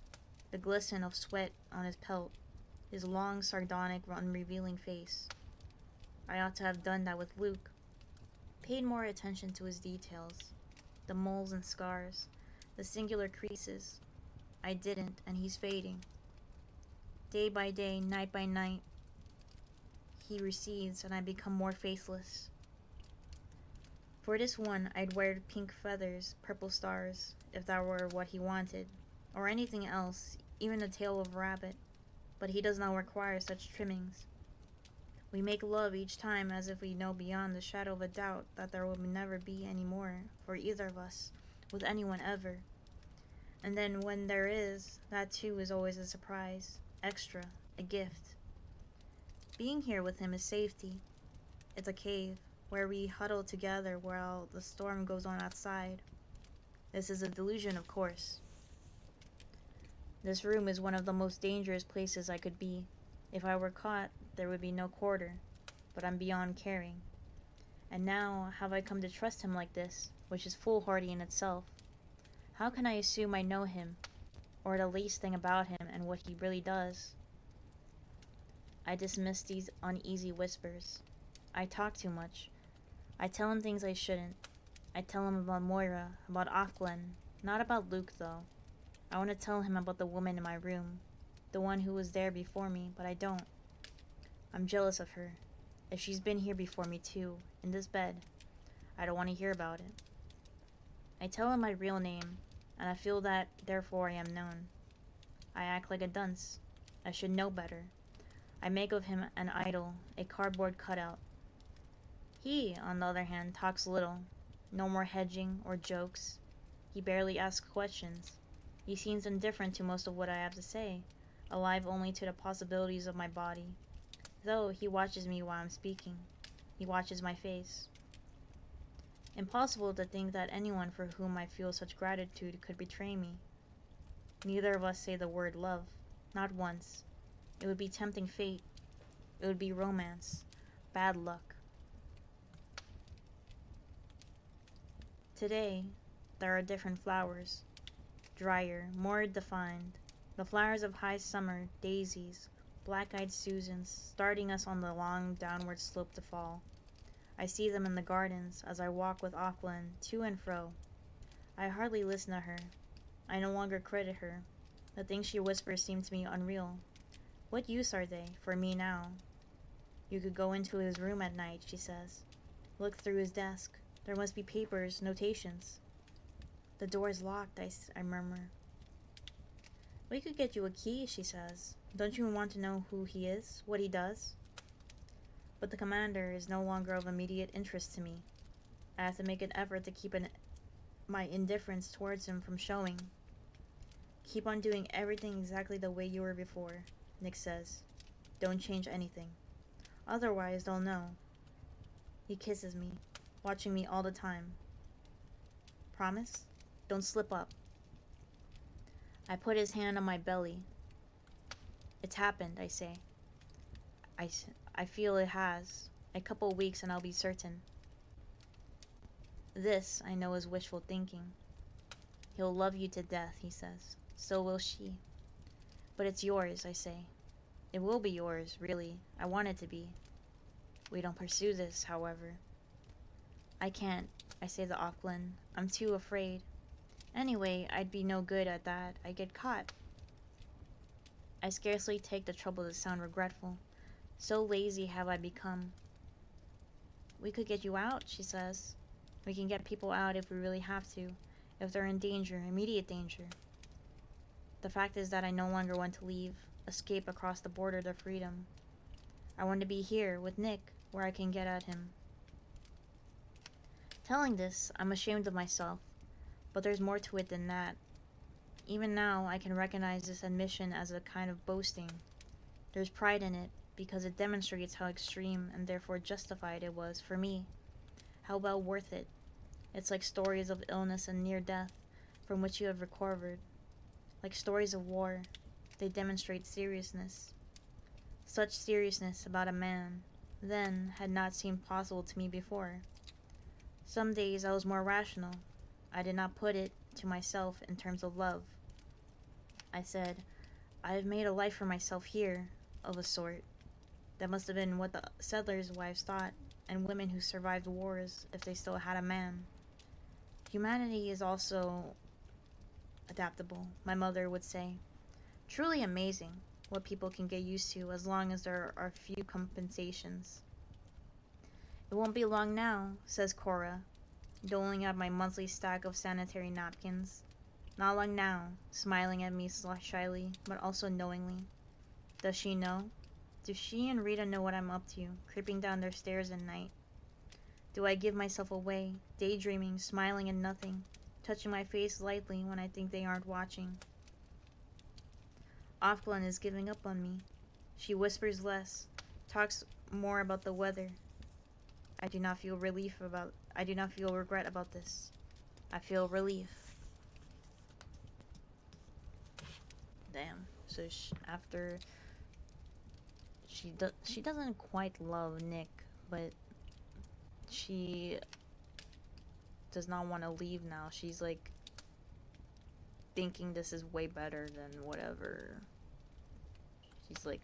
the glisten of sweat on his pelt, his long, sardonic, unrevealing face. I ought to have done that with Luke. Paid more attention to his details, the moles and scars, the singular creases. I didn't, and he's fading. Day by day, night by night, he recedes, and I become more faithless. For this one, I'd wear pink feathers, purple stars, if that were what he wanted, or anything else, even the tail of a rabbit, but he does not require such trimmings. We make love each time as if we know beyond the shadow of a doubt that there will never be any more, for either of us, with anyone ever. And then when there is, that too is always a surprise, extra, a gift. Being here with him is safety. It's a cave, where we huddle together while the storm goes on outside. This is a delusion, of course. This room is one of the most dangerous places I could be. If I were caught, there would be no quarter, but I'm beyond caring. And now have I come to trust him like this, which is foolhardy in itself. How can I assume I know him, or the least thing about him and what he really does? I dismiss these uneasy whispers. I talk too much. I tell him things I shouldn't. I tell him about Moira, about Offglen, not about Luke though. I want to tell him about the woman in my room, the one who was there before me, but I don't. I'm jealous of her. If she's been here before me too, in this bed, I don't want to hear about it. I tell him my real name, and I feel that, therefore, I am known. I act like a dunce. I should know better. I make of him an idol, a cardboard cutout. He, on the other hand, talks little. No more hedging or jokes. He barely asks questions. He seems indifferent to most of what I have to say, alive only to the possibilities of my body. Though he watches me while I'm speaking. He watches my face. Impossible to think that anyone for whom I feel such gratitude could betray me. Neither of us say the word love. Not once. It would be tempting fate. It would be romance. Bad luck. Today, there are different flowers. Drier, more defined. The flowers of high summer, daisies, black-eyed Susans, starting us on the long downward slope to fall. I see them in the gardens as I walk with Auckland to and fro. I hardly listen to her. I no longer credit her. The things she whispers seem to me unreal. What use are they for me now? You could go into his room at night, she says. Look through his desk. There must be papers, notations. The door is locked, I murmur. We could get you a key, she says. Don't you want to know who he is, what he does? But the commander is no longer of immediate interest to me. I have to make an effort to keep my indifference towards him from showing. Keep on doing everything exactly the way you were before, Nick says. Don't change anything. Otherwise, they'll know. He kisses me, watching me all the time. Promise? Don't slip up. I put his hand on my belly. It's happened, I say. I feel it has. A couple weeks and I'll be certain. This, I know, is wishful thinking. He'll love you to death, he says. So will she. But it's yours, I say. It will be yours, really. I want it to be. We don't pursue this, however. I can't, I say to Auckland. I'm too afraid. Anyway, I'd be no good at that. I'd get caught. I scarcely take the trouble to sound regretful. So lazy have I become. We could get you out, she says. We can get people out if we really have to, if they're in danger, immediate danger. The fact is that I no longer want to leave, escape across the border to freedom. I want to be here with Nick, where I can get at him. Telling this, I'm ashamed of myself, but there's more to it than that. Even now, I can recognize this admission as a kind of boasting. There's pride in it, because it demonstrates how extreme and therefore justified it was for me. How well worth it. It's like stories of illness and near death, from which you have recovered. Like stories of war, they demonstrate seriousness. Such seriousness about a man, then, had not seemed possible to me before. Some days I was more rational. I did not put it to myself in terms of love. I said, I have made a life for myself here, of a sort. That must have been what the settlers' wives thought, and women who survived wars if they still had a man. Humanity is also adaptable, my mother would say. Truly amazing what people can get used to as long as there are few compensations. It won't be long now, says Cora, doling out my monthly stack of sanitary napkins. Not long now, smiling at me shyly, but also knowingly. Does she know? Do she and Rita know what I'm up to, creeping down their stairs at night? Do I give myself away, daydreaming, smiling at nothing, touching my face lightly when I think they aren't watching? Offglen is giving up on me. She whispers less, talks more about the weather. I do not feel regret about this. I feel relief. Damn. So after she doesn't quite love Nick, but she does not want to leave now. She's like thinking this is way better than whatever. She's like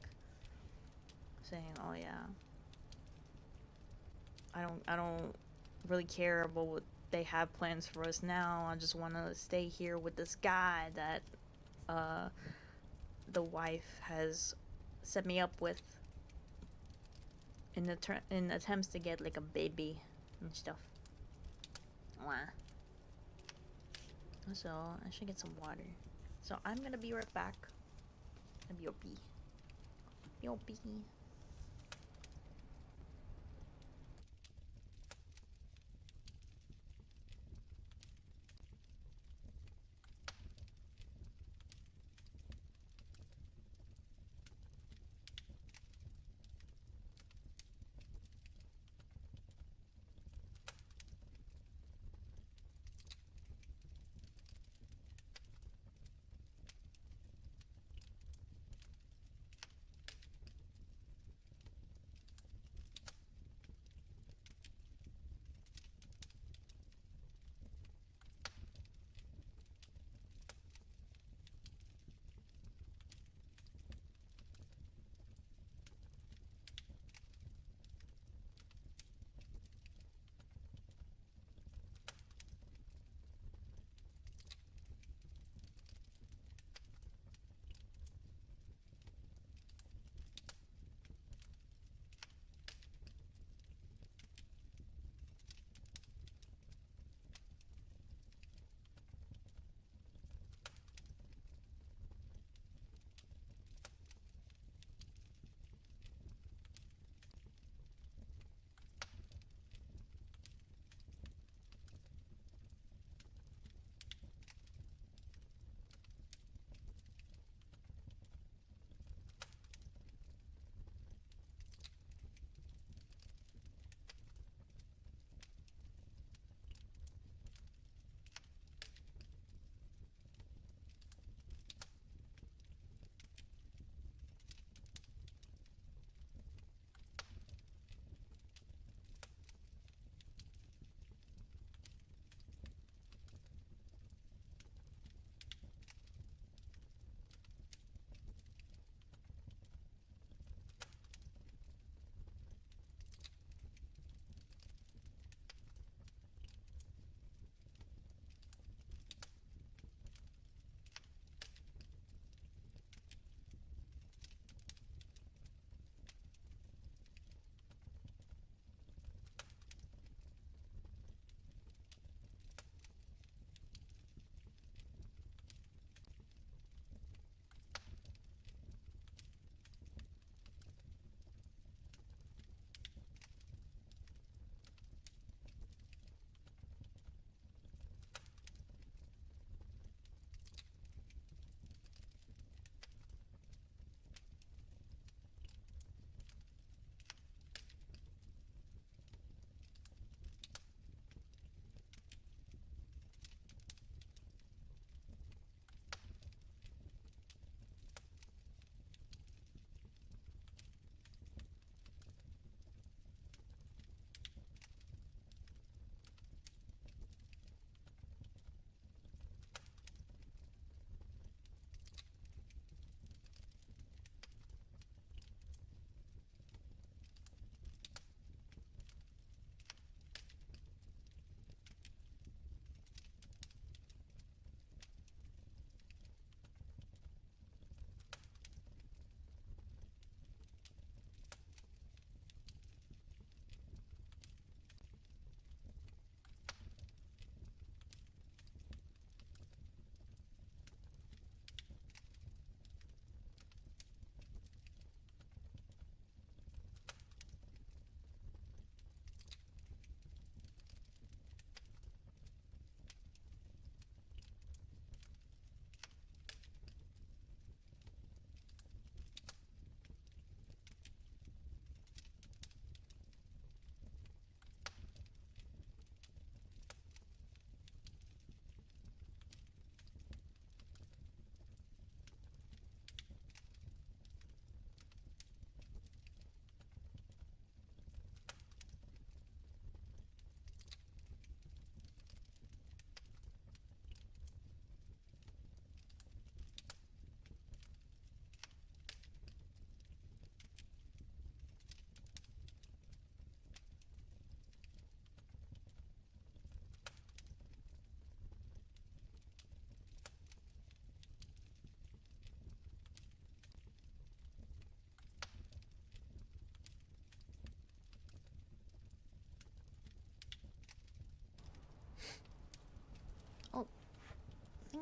saying, "Oh yeah, I don't really care about what they have plans for us now. I just want to stay here with this guy that uh the wife has set me up with in attempts to get like a baby and stuff." Wah. So I should get some water. So I'm gonna be right back. B.O.B. B.O.B.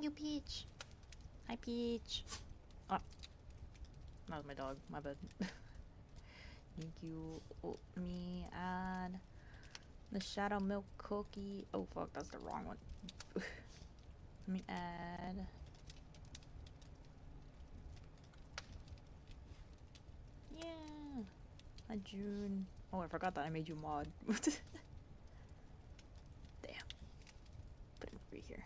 you, Peach. Hi, Peach. Oh, that was my dog. My bad. Thank you. Oh, me add the shadow milk cookie. Oh fuck, that's the wrong one. Let me add. Yeah. Hi, June. Oh, I forgot that I made you mod. Damn. Put him over here.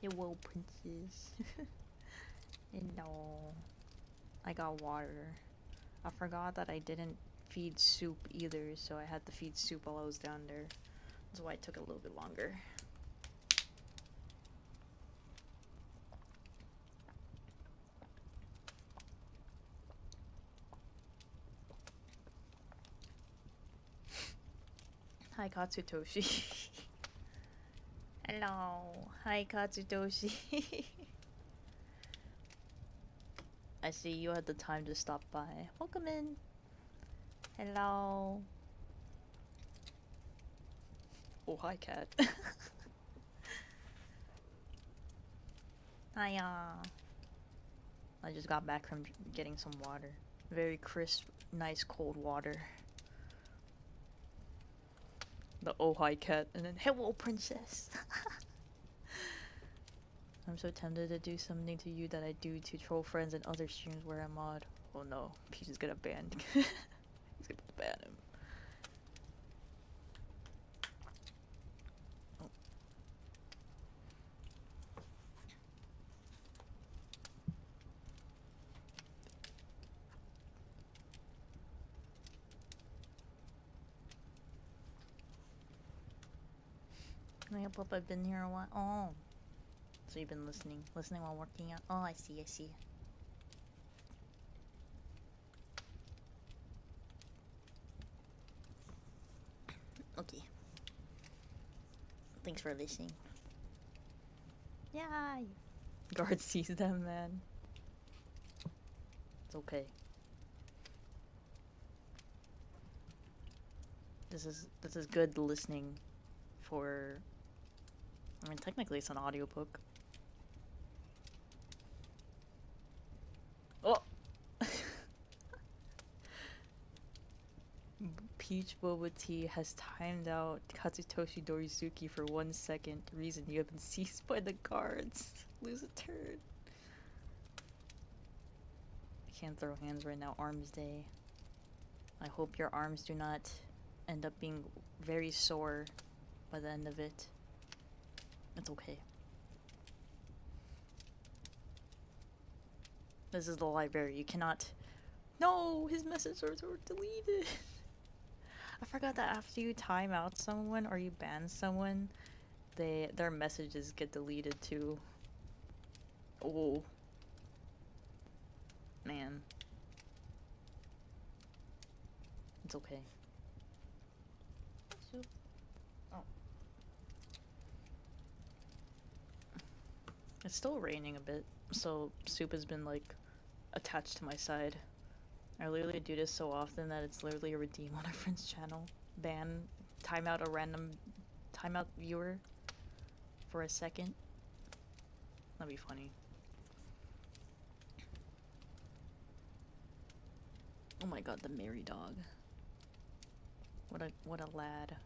Hello, princess. No. I got water. I forgot that I didn't feed soup either, so I had to feed soup while I was down there. That's why it took a little bit longer. Hi, Katsutoshi. Hello. Hi, Katsutoshi. I see you had the time to stop by. Welcome in. Hello. Oh, hi, cat. Hiya. I just got back from getting some water. Very crisp, nice cold water. The oh hi cat, and then hello princess. I'm so tempted to do something to you that I do to troll friends and other streams where I'm mod. Oh no, Peach is gonna ban. He's gonna ban him. Oh. I've been here a while. Oh. So you've been listening while working out. Oh, I see. Okay. Thanks for listening. Yeah. Guard sees them, man. It's okay. This is good listening for. I mean, technically it's an audiobook. Oh! Peach Boba Tea has timed out Katsutoshi Dorizuki for 1 second. Reason you have been seized by the guards. Lose a turn. I can't throw hands right now. Arms day. I hope your arms do not end up being very sore by the end of it. It's okay. This is the library. You cannot. No, his messages were deleted. I forgot that after you time out someone or you ban someone, their messages get deleted too. Oh. Man. It's okay. Soup. Oh. It's still raining a bit, so soup has been like attached to my side. I literally do this so often that it's literally a redeem on a friend's channel. Ban, timeout a random timeout viewer for a second. That'd be funny. Oh my god, the merry dog. What a lad.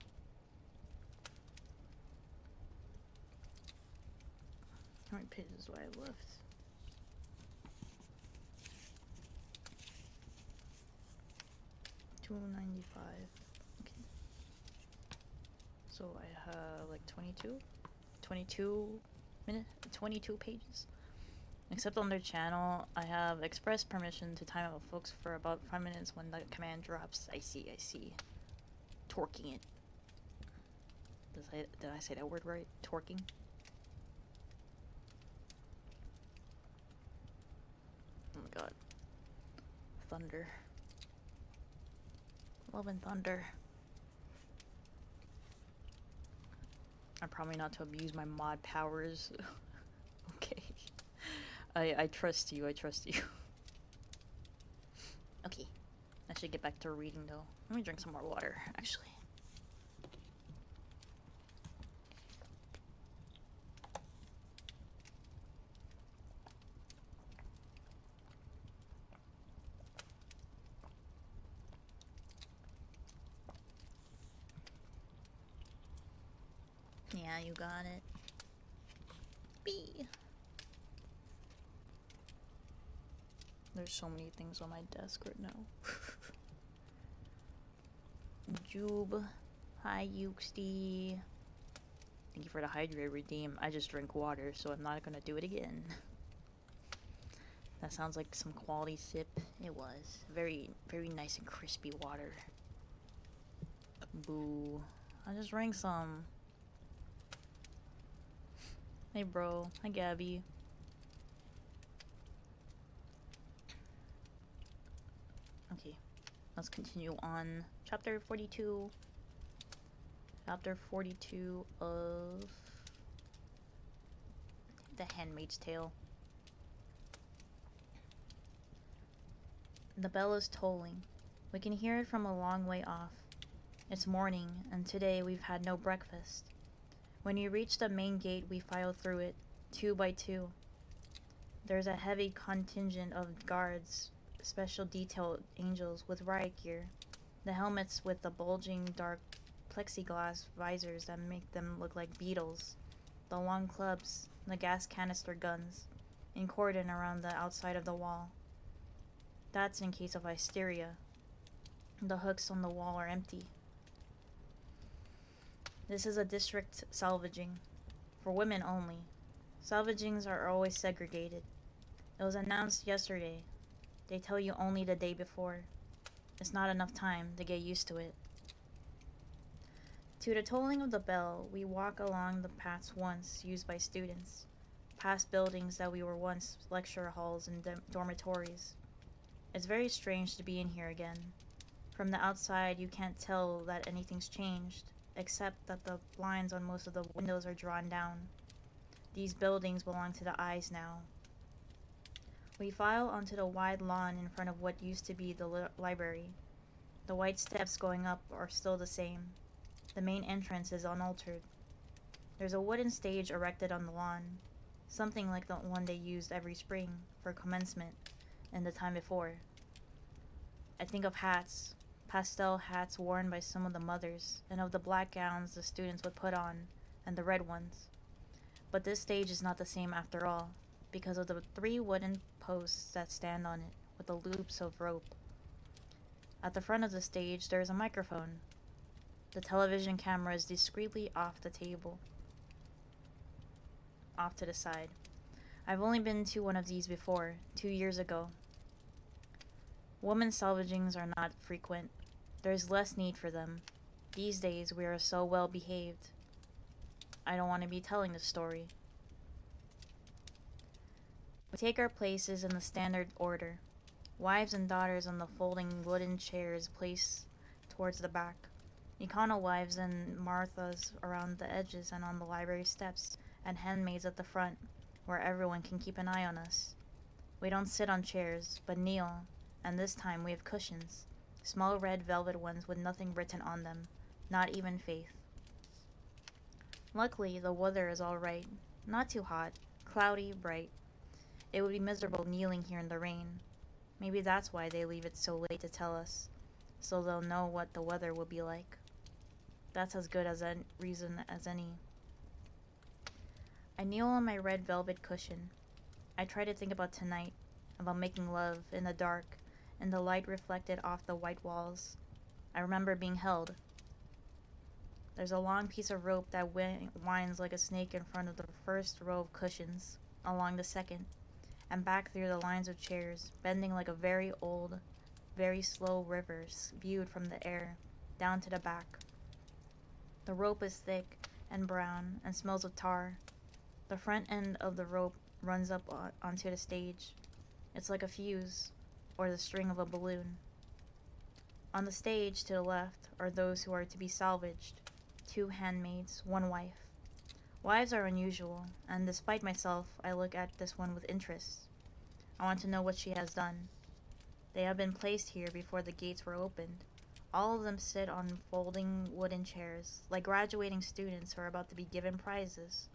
How many pages do I have left? $2.95. Okay. So I have like 22 pages. Except on their channel, I have express permission to time out folks for about 5 minutes when the command drops. I see. Torquing it. Did I say that word right? Torquing? Oh my god. Thunder. Love and thunder. I'm probably not to abuse my mod powers. Okay. I trust you, Okay. I should get back to reading though. Let me drink some more water, actually. Yeah, you got it. B. There's so many things on my desk right now. Jube. Hi, Yuxty. Thank you for the hydrate redeem. I just drink water, so I'm not gonna do it again. That sounds like some quality sip. It was. Very, very nice and crispy water. Boo. I just drank some. Hey, bro. Hi, Gabby. Okay. Let's continue on. Chapter 42. Chapter 42 of The Handmaid's Tale. The bell is tolling. We can hear it from a long way off. It's morning, and today we've had no breakfast. When you reach the main gate, we file through it, 2 by 2. There's a heavy contingent of guards, special detail angels with riot gear, the helmets with the bulging dark plexiglass visors that make them look like beetles, the long clubs, the gas canister guns, in cordon around the outside of the wall. That's in case of hysteria. The hooks on the wall are empty. This is a district salvaging, for women only. Salvagings are always segregated. It was announced yesterday. They tell you only the day before. It's not enough time to get used to it. To the tolling of the bell, we walk along the paths once used by students, past buildings that we were once lecture halls and dormitories. It's very strange to be in here again. From the outside, you can't tell that anything's changed, except that the blinds on most of the windows are drawn down. These buildings belong to the eyes now. We file onto the wide lawn in front of what used to be the library. The white steps going up are still the same. The main entrance is unaltered. There's a wooden stage erected on the lawn, something like the one they used every spring for commencement and the time before. I think of hats, pastel hats worn by some of the mothers, and of the black gowns the students would put on, and the red ones. But this stage is not the same after all, because of the 3 wooden posts that stand on it, with the loops of rope. At the front of the stage, there is a microphone. The television camera is discreetly off the table, off to the side. I've only been to one of these before, 2 years ago. Women's salvagings are not frequent. There's less need for them. These days, we are so well behaved. I don't want to be telling the story. We take our places in the standard order. Wives and daughters on the folding wooden chairs placed towards the back. Econo wives and Marthas around the edges and on the library steps, and handmaids at the front, where everyone can keep an eye on us. We don't sit on chairs, but kneel, and this time we have cushions, small red velvet ones with nothing written on them, not even faith. Luckily, the weather is all right, not too hot, cloudy, bright. It would be miserable kneeling here in the rain. Maybe that's why they leave it so late to tell us, so they'll know what the weather will be like. That's as good as a reason as any. I kneel on my red velvet cushion. I try to think about tonight, about making love in the dark, and the light reflected off the white walls. I remember being held. There's a long piece of rope that winds like a snake in front of the first row of cushions, along the second, and back through the lines of chairs, bending like a very old, very slow river viewed from the air, down to the back. The rope is thick and brown and smells of tar. The front end of the rope runs up onto the stage. It's like a fuse, or the string of a balloon. On the stage to the left are those who are to be salvaged, 2 handmaids, 1 wife. Wives are unusual, and despite myself, I look at this one with interest. I want to know what she has done. They have been placed here before the gates were opened. All of them sit on folding wooden chairs, like graduating students who are about to be given prizes.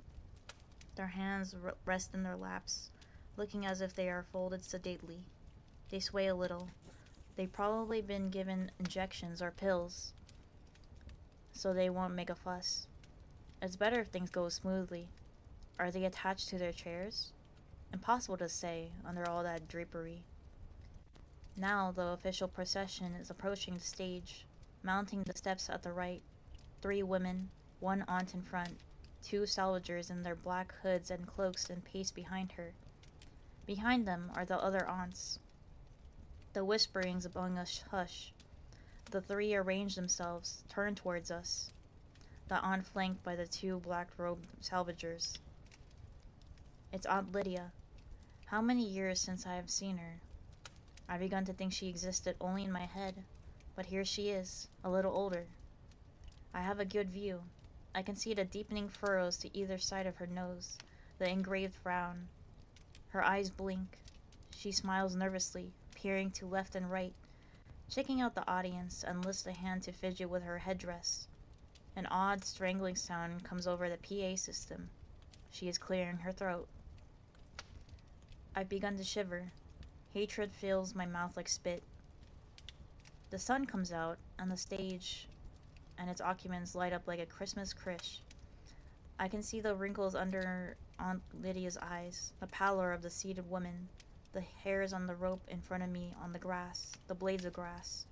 Their hands rest in their laps, looking as if they are folded sedately. They sway a little. They've probably been given injections or pills, so they won't make a fuss. It's better if things go smoothly. Are they attached to their chairs? Impossible to say under all that drapery. Now the official procession is approaching the stage, mounting the steps at the right. 3 women, 1 aunt in front, 2 salvagers in their black hoods and cloaks and pace behind her. Behind them are the other aunts. The whisperings among us hush. The 3 arrange themselves, turn towards us. The aunt flanked by the 2 black-robed salvagers. It's Aunt Lydia. How many years since I have seen her? I've begun to think she existed only in my head, but here she is, a little older. I have a good view. I can see the deepening furrows to either side of her nose, the engraved frown. Her eyes blink. She smiles nervously, peering to left and right, checking out the audience and lifts a hand to fidget with her headdress. An odd, strangling sound comes over the PA system. She is clearing her throat. I've begun to shiver. Hatred fills my mouth like spit. The sun comes out, and the stage and its occupants light up like a Christmas krish. I can see the wrinkles under Aunt Lydia's eyes, the pallor of the seated woman, the hairs on the rope in front of me on the grass, the blades of grass.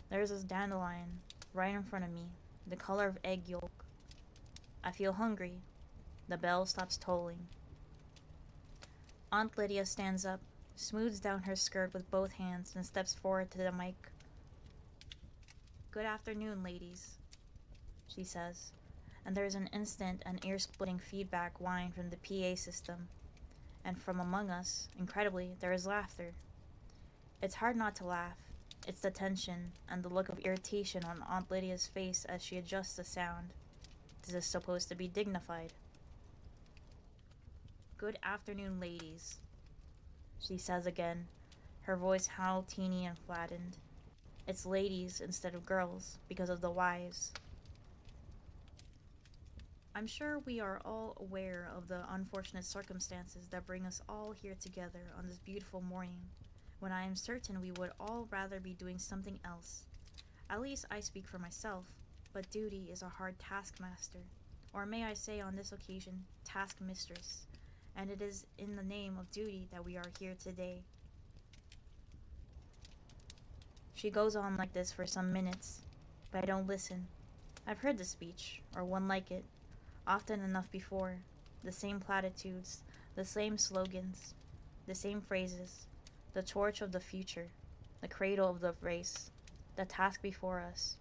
There's a dandelion right in front of me, the color of egg yolk. I feel hungry. The bell stops tolling. Aunt Lydia stands up, smooths down her skirt with both hands, and steps forward to the mic. "Good afternoon, ladies," she says, and there's an instant and ear-splitting feedback whine from the PA system. And from among us, incredibly, there is laughter. It's hard not to laugh. It's the tension and the look of irritation on Aunt Lydia's face as she adjusts the sound. This is supposed to be dignified. "Good afternoon, ladies," she says again, her voice how teeny and flattened. It's ladies instead of girls, because of the Y's. I'm sure we are all aware of the unfortunate circumstances that bring us all here together on this beautiful morning, when I am certain we would all rather be doing something else. At least I speak for myself, but duty is a hard taskmaster, or may I say on this occasion, taskmistress, and it is in the name of duty that we are here today. She goes on like this for some minutes, but I don't listen. I've heard the speech, or one like it, often enough before. The same platitudes, the same slogans, the same phrases, the torch of the future, the cradle of the race, the task before us.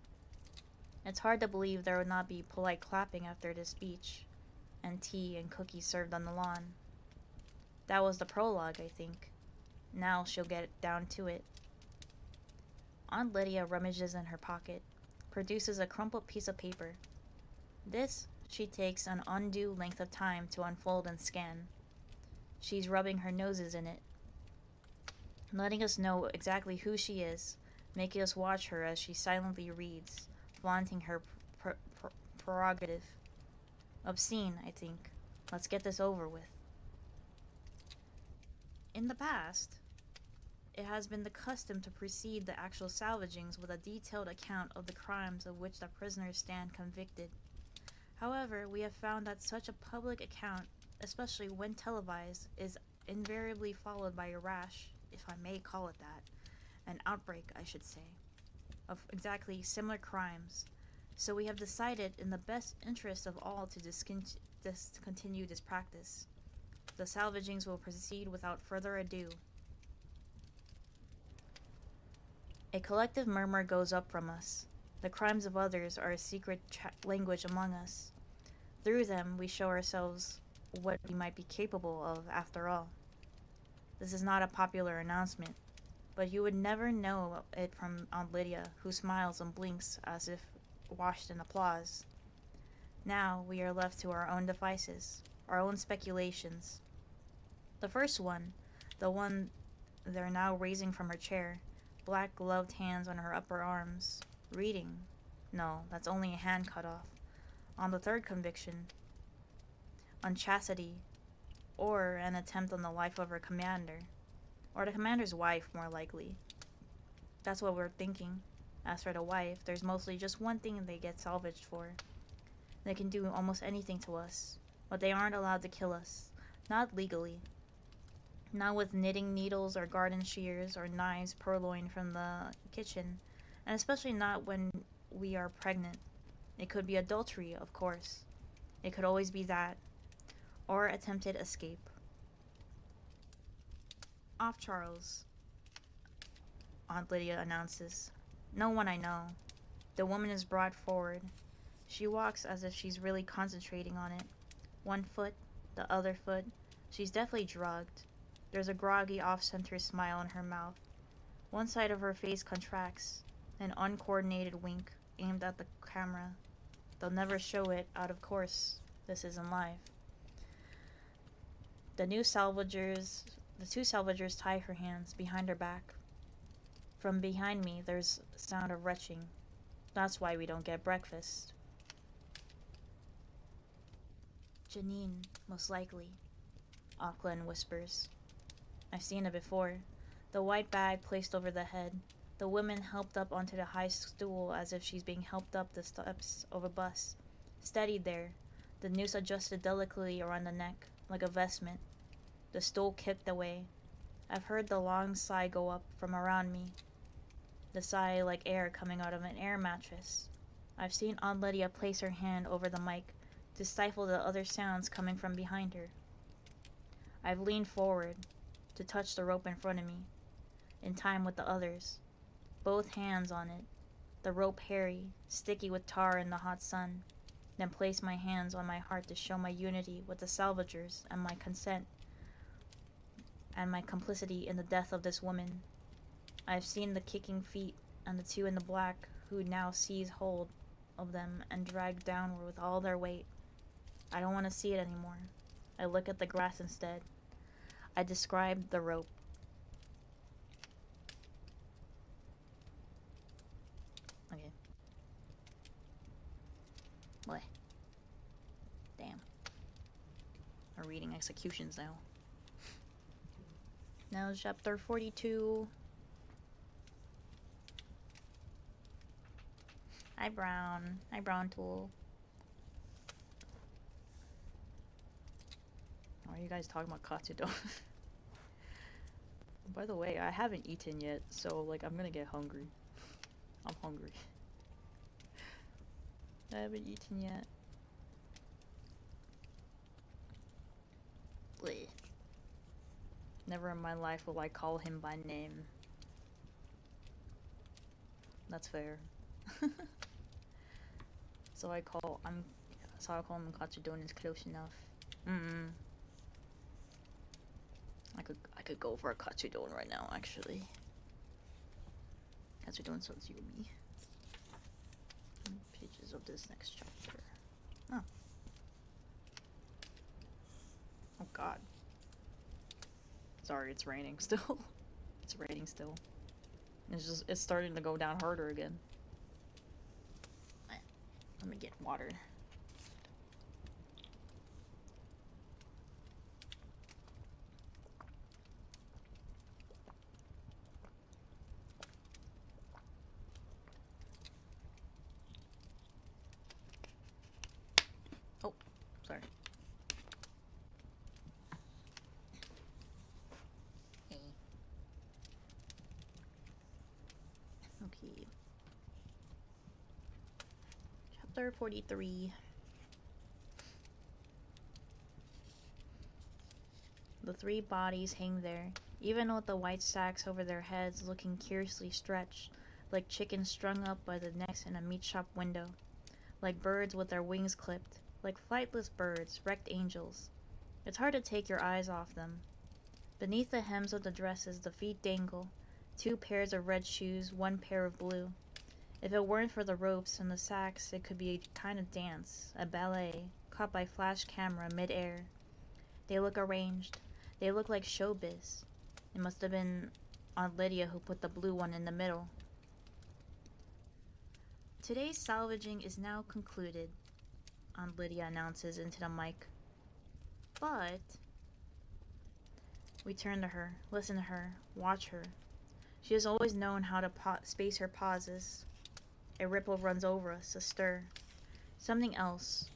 It's hard to believe there would not be polite clapping after this speech, and tea and cookies served on the lawn. That was the prologue, I think. Now she'll get down to it. Aunt Lydia rummages in her pocket, produces a crumpled piece of paper. This she takes an undue length of time to unfold and scan. She's rubbing her noses in it, letting us know exactly who she is, making us watch her as she silently reads, flaunting her prerogative. Obscene, I think. Let's get this over with. In the past, it has been the custom to precede the actual salvagings with a detailed account of the crimes of which the prisoners stand convicted. However, we have found that such a public account, especially when televised, is invariably followed by a rash, if I may call it that, an outbreak, I should say, of exactly similar crimes. So we have decided in the best interest of all to discontinue this practice. The salvagings will proceed without further ado. A collective murmur goes up from us. The crimes of others are a secret language among us. Through them, we show ourselves what we might be capable of after all. This is not a popular announcement, but you would never know it from Aunt Lydia, who smiles and blinks as if washed in applause. Now we are left to our own devices, our own speculations. The first one, the one they're now raising from her chair, black gloved hands on her upper arms, reading. No, that's only a hand cut off. On the third conviction, on chastity, or an attempt on the life of her commander, or the commander's wife, more likely. That's what we're thinking. As for the wife, there's mostly just one thing they get salvaged for. They can do almost anything to us, but they aren't allowed to kill us. Not legally. Not with knitting needles or garden shears or knives purloined from the kitchen, and especially not when we are pregnant. It could be adultery, of course. It could always be that, or attempted escape. Off Charles, Aunt Lydia announces. No one I know. The woman is brought forward. She walks as if she's really concentrating on it. One foot, the other foot. She's definitely drugged. There's a groggy, off-center smile in her mouth. One side of her face contracts, an uncoordinated wink aimed at the camera. They'll never show it out, of course. This isn't live. The two salvagers tie her hands behind her back. From behind me, there's a sound of retching. That's why we don't get breakfast. Janine, most likely, Auckland whispers. I've seen it before. The white bag placed over the head. The woman helped up onto the high stool as if she's being helped up the steps of a bus. Steadied there, the noose adjusted delicately around the neck, like a vestment. The stool kicked away. I've heard the long sigh go up from around me. The sigh like air coming out of an air mattress. I've seen Aunt Lydia place her hand over the mic to stifle the other sounds coming from behind her. I've leaned forward to touch the rope in front of me, in time with the others, both hands on it, the rope hairy, sticky with tar in the hot sun, then place my hands on my heart to show my unity with the salvagers and my consent and my complicity in the death of this woman. I have seen the kicking feet and the two in the black who now seize hold of them and drag downward with all their weight. I don't want to see it anymore. I look at the grass instead. I describe the rope. Okay. What? Damn. We're reading executions now. Now chapter 42. Hi, Brown. Hi, Brown Tool. Why are you guys talking about katsudon? By the way, I haven't eaten yet, so, like, I'm gonna get hungry. I'm hungry. I haven't eaten yet. Blech. Never in my life will I call him by name. That's fair. So I call him katsudon is close enough. I could go for a katsudon right now, actually. Katsudon sounds yummy. Pages of this next chapter. Oh. Oh god. Sorry, it's raining still. It's raining still. It's starting to go down harder again. Let me get water. Oh, sorry. Hey. Okay. Chapter 43. The three bodies hang there, even with the white sacks over their heads looking curiously stretched, like chickens strung up by the necks in a meat shop window, like birds with their wings clipped, like flightless birds, wrecked angels. It's hard to take your eyes off them. Beneath the hems of the dresses, the feet dangle, 2 pairs of red shoes, 1 pair of blue. If it weren't for the ropes and the sacks, it could be a kind of dance, a ballet, caught by flash camera mid-air. They look arranged. They look like showbiz. It must have been Aunt Lydia who put the blue one in the middle. Today's salvaging is now concluded, Aunt Lydia announces into the mic. But... We turn to her, listen to her, watch her. She has always known how to space her pauses. A ripple runs over us, a stir. Something else,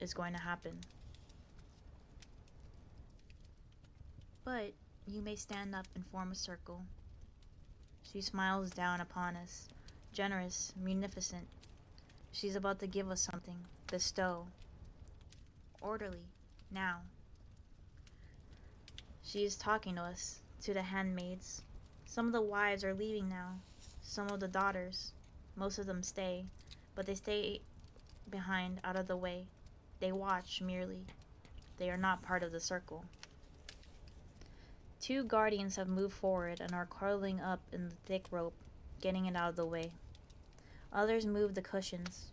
is going to happen. But you may stand up and form a circle. She smiles down upon us, generous, munificent. She's about to give us something, bestow. Orderly, now. She is talking to us, to the handmaids. Some of the wives are leaving now, some of the daughters. Most of them stay, but they stay behind, out of the way. They watch merely. They are not part of the circle. 2 guardians have moved forward and are curling up in the thick rope, getting it out of the way. Others move the cushions.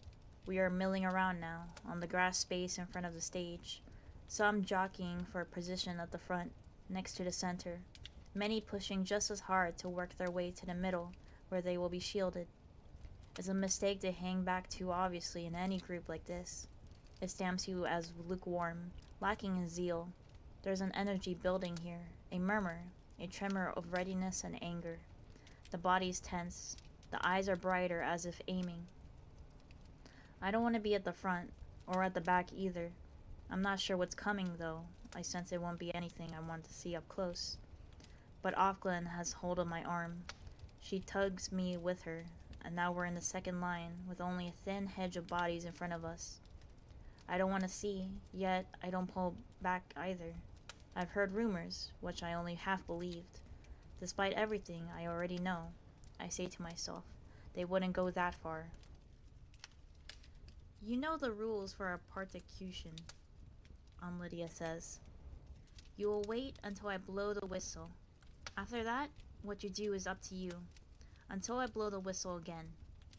We are milling around now, on the grass space in front of the stage, some jockeying for position at the front, next to the center, many pushing just as hard to work their way to the middle, where they will be shielded. It's a mistake to hang back too obviously in any group like this. It stamps you as lukewarm, lacking in zeal. There's an energy building here, a murmur, a tremor of readiness and anger. The body's tense, the eyes are brighter as if aiming. I don't want to be at the front, or at the back either. I'm not sure what's coming though. I sense it won't be anything I want to see up close. But Offglen has hold of my arm. She tugs me with her, and now we're in the second line, with only a thin hedge of bodies in front of us. I don't want to see, yet I don't pull back either. I've heard rumors, which I only half believed. Despite everything I already know, I say to myself, they wouldn't go that far. You know the rules for a persecution, Lydia says. You will wait until I blow the whistle. After that, what you do is up to you. Until I blow the whistle again.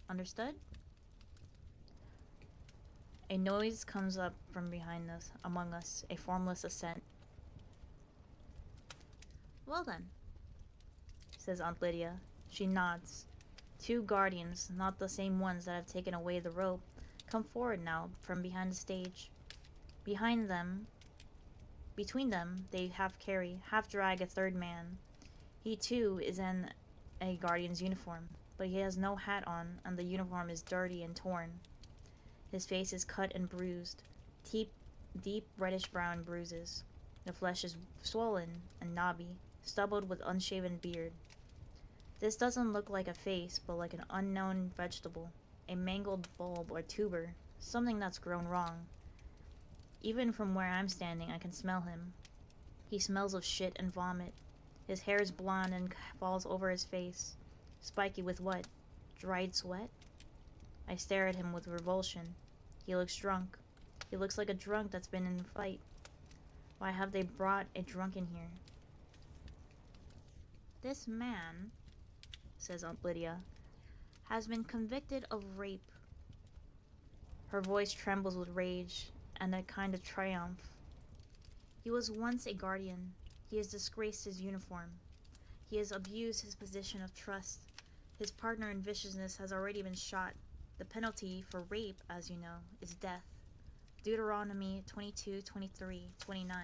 Understood? A noise comes up from behind us, among us, a formless assent. Well then, says Aunt Lydia. She nods. 2 guardians, not the same ones that have taken away the rope, come forward now from behind the stage. Between them, they half carry, half drag a 3rd man. He too is in a guardian's uniform, but he has no hat on, and the uniform is dirty and torn. His face is cut and bruised, deep reddish-brown bruises. The flesh is swollen and knobby, stubbled with unshaven beard. This doesn't look like a face, but like an unknown vegetable, a mangled bulb or tuber, something that's grown wrong. Even from where I'm standing, I can smell him. He smells of shit and vomit. His hair is blonde and falls over his face. Spiky with what? Dried sweat? I stare at him with revulsion. He looks drunk. He looks like a drunk that's been in a fight. Why have they brought a drunk in here? This man, says Aunt Lydia, has been convicted of rape. Her voice trembles with rage and a kind of triumph. He was once a guardian. He has disgraced his uniform. He has abused his position of trust. His partner in viciousness has already been shot. The penalty for rape, as you know, is death. Deuteronomy 22, 23, 29.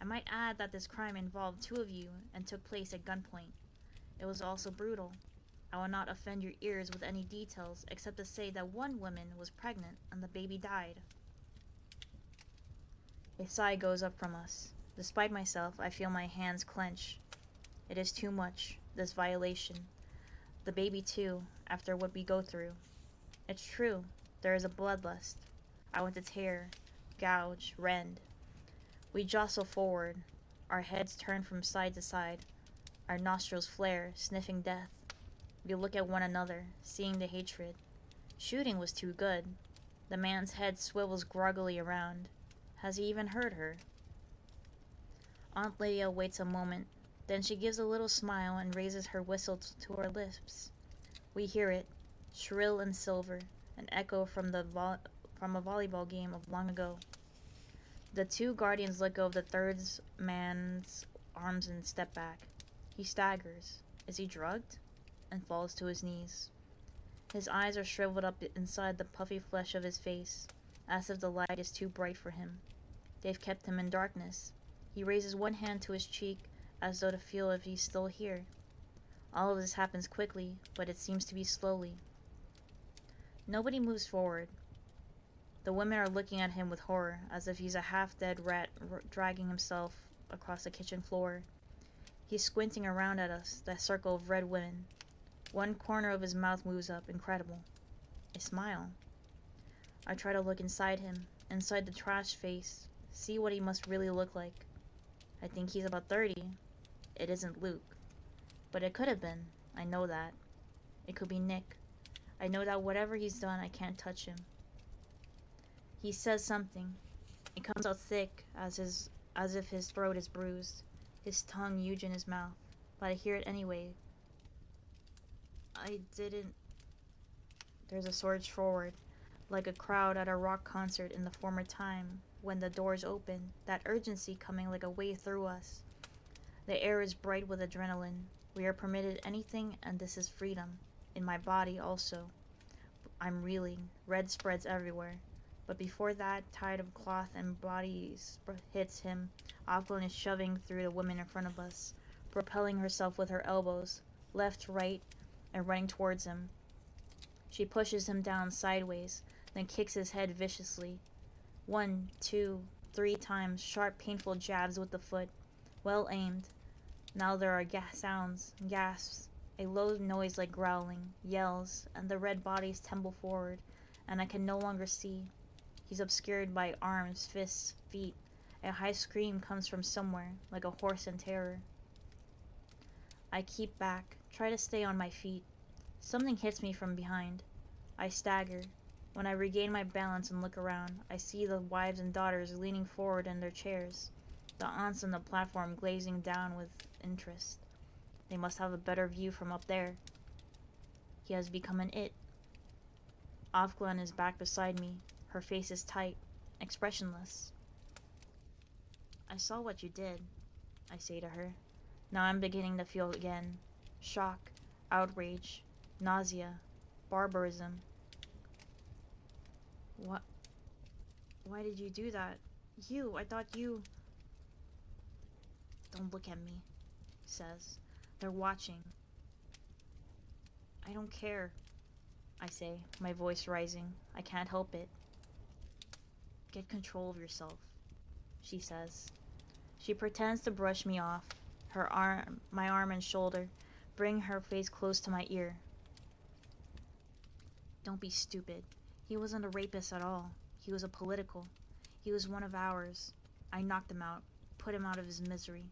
I might add that this crime involved 2 of you and took place at gunpoint. It was also brutal. I will not offend your ears with any details except to say that one woman was pregnant and the baby died. A sigh goes up from us. Despite myself, I feel my hands clench. It is too much, this violation. The baby too, after what we go through. It's true, there is a bloodlust. I want to tear, gouge, rend. We jostle forward, our heads turn from side to side, our nostrils flare, sniffing death. We look at one another, seeing the hatred. Shooting was too good. The man's head swivels groggily around. Has he even heard her? Aunt Lydia waits a moment, then she gives a little smile and raises her whistle to her lips. We hear it, shrill and silver, an echo from a volleyball game of long ago. The 2 guardians let go of the 3rd man's arms and step back. He staggers. Is he drugged? And falls to his knees. His eyes are shriveled up inside the puffy flesh of his face, as if the light is too bright for him. They've kept him in darkness. He raises one hand to his cheek, as though to feel if he's still here. All of this happens quickly, but it seems to be slowly. Nobody moves forward. The women are looking at him with horror, as if he's a half-dead rat dragging himself across the kitchen floor. He's squinting around at us, that circle of red women. One corner of his mouth moves up, incredible. A smile. I try to look inside him, inside the trash face, see what he must really look like. I think he's about 30. It isn't Luke. But it could have been. I know that. It could be Nick. I know that whatever he's done, I can't touch him. He says something. It comes out thick, as if his throat is bruised, his tongue huge in his mouth, but I hear it anyway. I didn't... There's a surge forward, like a crowd at a rock concert in the former time, when the doors open, that urgency coming like a wave through us. The air is bright with adrenaline. We are permitted anything, and this is freedom. In my body also. I'm reeling, red spreads everywhere. But before that tide of cloth and bodies hits him, Auckland is shoving through the women in front of us, propelling herself with her elbows, left, right, and running towards him. She pushes him down sideways, then kicks his head viciously. 1, 2, 3 times, sharp, painful jabs with the foot, well aimed. Now there are sounds, gasps, a low noise like growling, yells, and the red bodies tumble forward, and I can no longer see. He's obscured by arms, fists, feet. A high scream comes from somewhere, like a horse in terror. I keep back, try to stay on my feet. Something hits me from behind. I stagger. When I regain my balance and look around, I see the wives and daughters leaning forward in their chairs, the aunts on the platform glazing down with interest. They must have a better view from up there. He has become an it. Afghan is back beside me. Her face is tight, expressionless. I saw what you did, I say to her. Now I'm beginning to feel again. Shock, outrage, nausea, barbarism. What? Why did you do that? I thought you... Don't look at me, he says. They're watching. I don't care, I say, my voice rising. I can't help it. Get control of yourself, she says. She pretends to brush me off, my arm and shoulder, bring her face close to my ear. Don't be stupid. He wasn't a rapist at all. He was a political. He was one of ours. I knocked him out, put him out of his misery.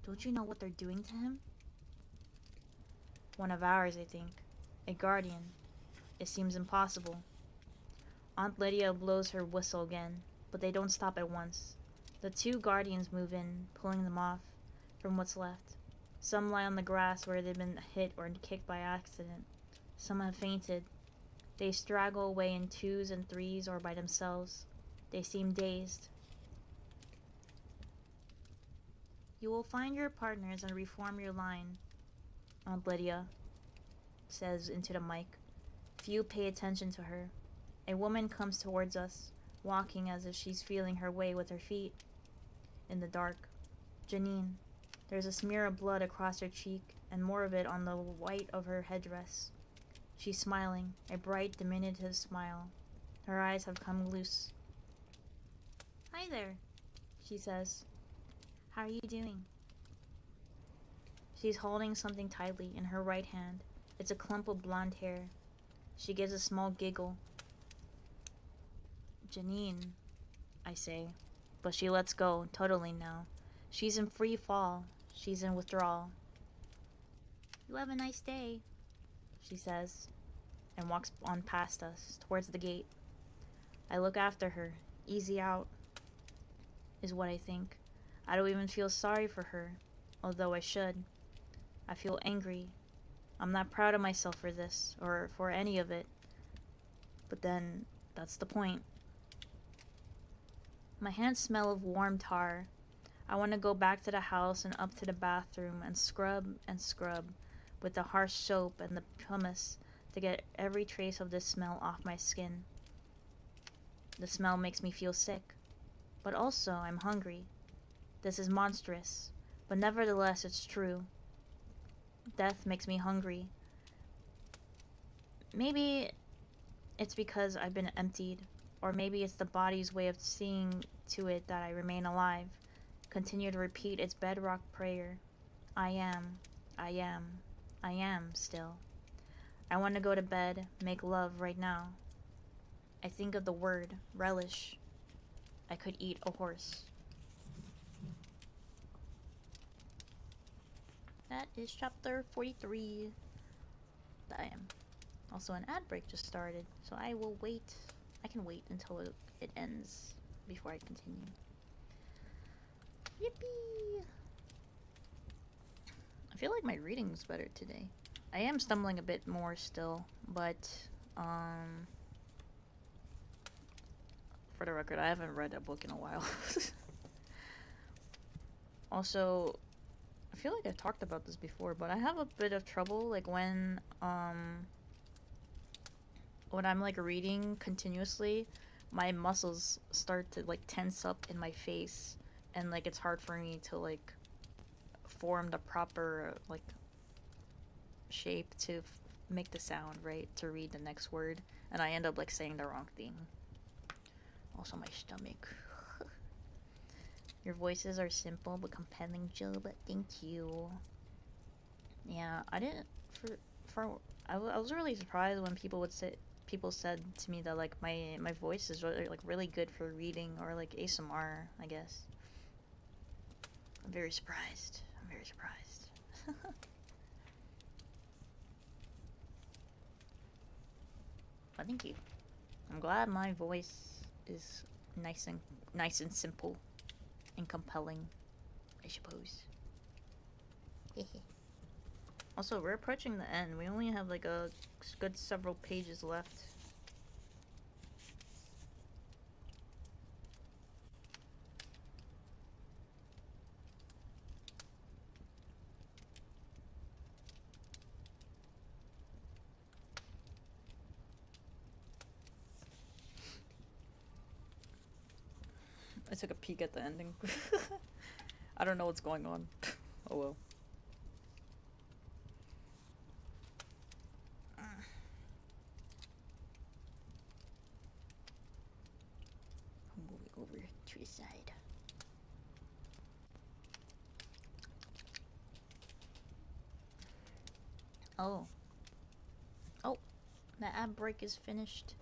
Don't you know what they're doing to him? One of ours, I think. A guardian. It seems impossible. Aunt Lydia blows her whistle again, but they don't stop at once. The 2 guardians move in, pulling them off from what's left. Some lie on the grass where they've been hit or kicked by accident. Some have fainted. They straggle away in 2s and 3s or by themselves. They seem dazed. You will find your partners and reform your line, Aunt Lydia says into the mic. Few pay attention to her. A woman comes towards us, walking as if she's feeling her way with her feet. In the dark. Janine. There's a smear of blood across her cheek, and more of it on the white of her headdress. She's smiling, a bright, diminutive smile. Her eyes have come loose. Hi there, she says. How are you doing? She's holding something tightly in her right hand. It's a clump of blonde hair. She gives a small giggle. Janine, I say, but she lets go, totally now. She's in free fall. She's in withdrawal. You have a nice day, she says, and walks on past us, towards the gate. I look after her. Easy out, is what I think. I don't even feel sorry for her, although I should. I feel angry. I'm not proud of myself for this, or for any of it. But then, that's the point. My hands smell of warm tar. I want to go back to the house and up to the bathroom and scrub with the harsh soap and the pumice to get every trace of this smell off my skin. The smell makes me feel sick. But also, I'm hungry. This is monstrous, but nevertheless it's true. Death makes me hungry. Maybe it's because I've been emptied. Or maybe it's the body's way of seeing to it that I remain alive. Continue to repeat its bedrock prayer. I am, I am, I am still. I want to go to bed, make love right now. I think of the word, relish. I could eat a horse. That is chapter 43. Damn. Also, an ad break just started, so I will wait. I can wait until it ends before I continue. Yippee! I feel like my reading's better today. I am stumbling a bit more still, but, for the record, I haven't read a book in a while. Also, I feel like I've talked about this before, but I have a bit of trouble, like, when I'm, like, reading continuously, my muscles start to, like, tense up in my face, and, like, it's hard for me to, like, form the proper, like, shape to make the sound, right, to read the next word, and I end up, like, saying the wrong thing. Also, my stomach. Your voices are simple but compelling, Jill, but thank you. Yeah, I didn't, I was really surprised when people said to me that, like, my voice is really, like, really good for reading or, like, ASMR, I guess. I'm very surprised. I'm very surprised. But thank you. I'm glad my voice is nice and simple and compelling, I suppose. Also, we're approaching the end. We only have like a good several pages left. I took a peek at the ending. I don't know what's going on. Oh well. I'm moving over to the side. Oh. Oh, the ad break is finished.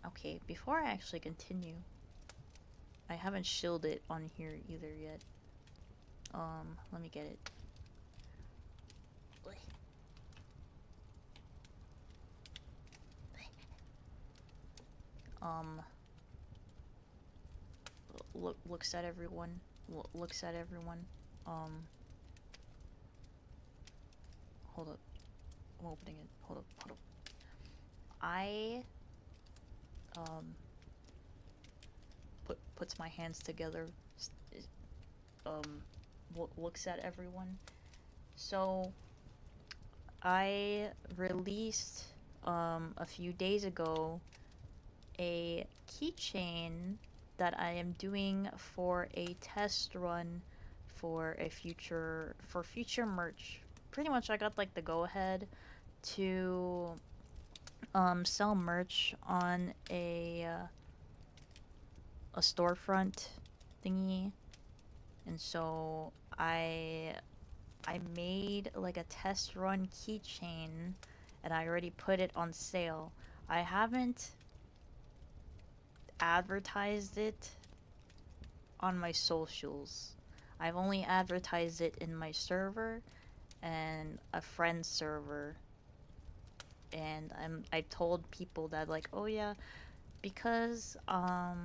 Okay, before I actually continue, I haven't shielded it on here either yet. Let me get it. Looks at everyone. Looks at everyone. Hold up. I'm opening it. Hold up. I, puts my hands together, looks at everyone. So, I released, a few days ago, a keychain that I am doing for a test run for future merch. Pretty much I got like the go ahead to sell merch on a storefront thingy, and so I made like a test run keychain and I already put it on sale. I haven't advertised it on my socials. I've only advertised it in my server and a friend's server, and I told people that, like, oh yeah, because I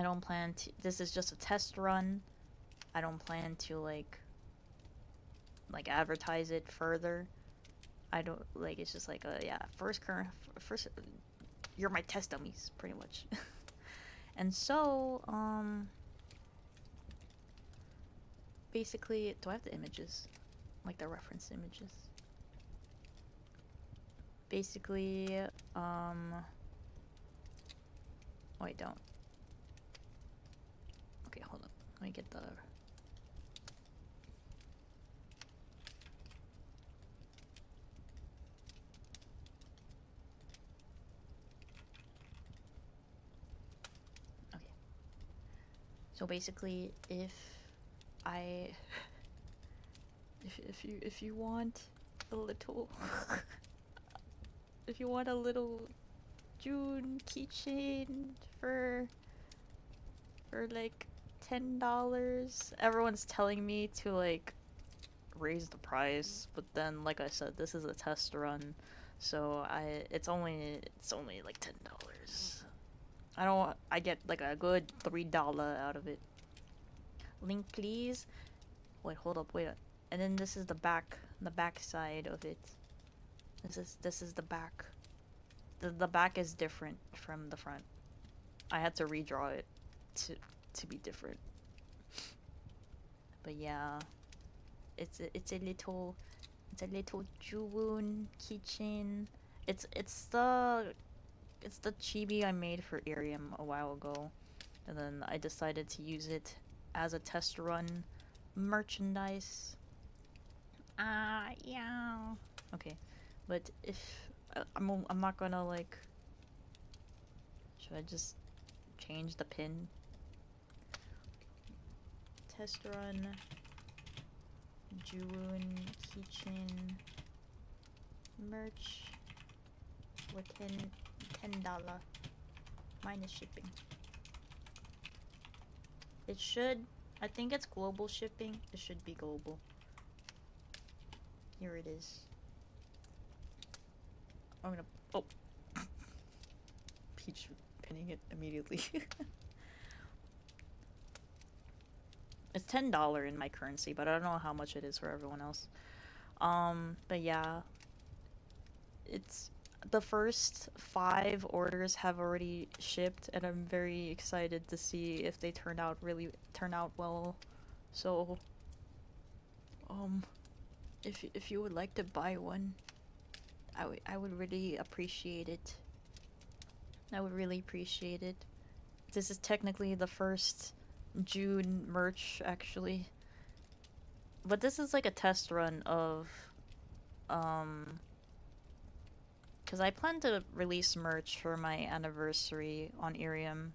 don't plan to, this is just a test run, I don't plan to like advertise it further. I don't, like, it's just like yeah, first you're my test dummies, pretty much. And so basically, do I have the images, like the reference images? Basically, oh, I don't. Okay, hold up. Let me get the... So basically, I if you want a little if you want a little June keychain for like $10, everyone's telling me to like raise the price, but then like I said, this is a test run, so it's only like $10. I get like a good $3 out of it. Link please. Wait, hold up, wait. And then this is the back side of it. This is the back. The back is different from the front. I had to redraw it to be different. But yeah, it's a little June keychain. It's the chibi I made for Irium a while ago, and then I decided to use it as a test run merchandise. Yeah. Okay, but if I'm not gonna like. Should I just change the pin? Test run June keychain merch for $10 minus shipping. It should. I think it's global shipping. It should be global. Here it is. I'm gonna. Oh. Peach pinning it immediately. It's $10 in my currency, but I don't know how much it is for everyone else. But yeah. It's the first 5 orders have already shipped, and I'm very excited to see if they turn out well. So if you would like to buy one, I would really appreciate it. I would really appreciate it. This is technically the first June merch, actually. But this is like a test run of because I plan to release merch for my anniversary on Irium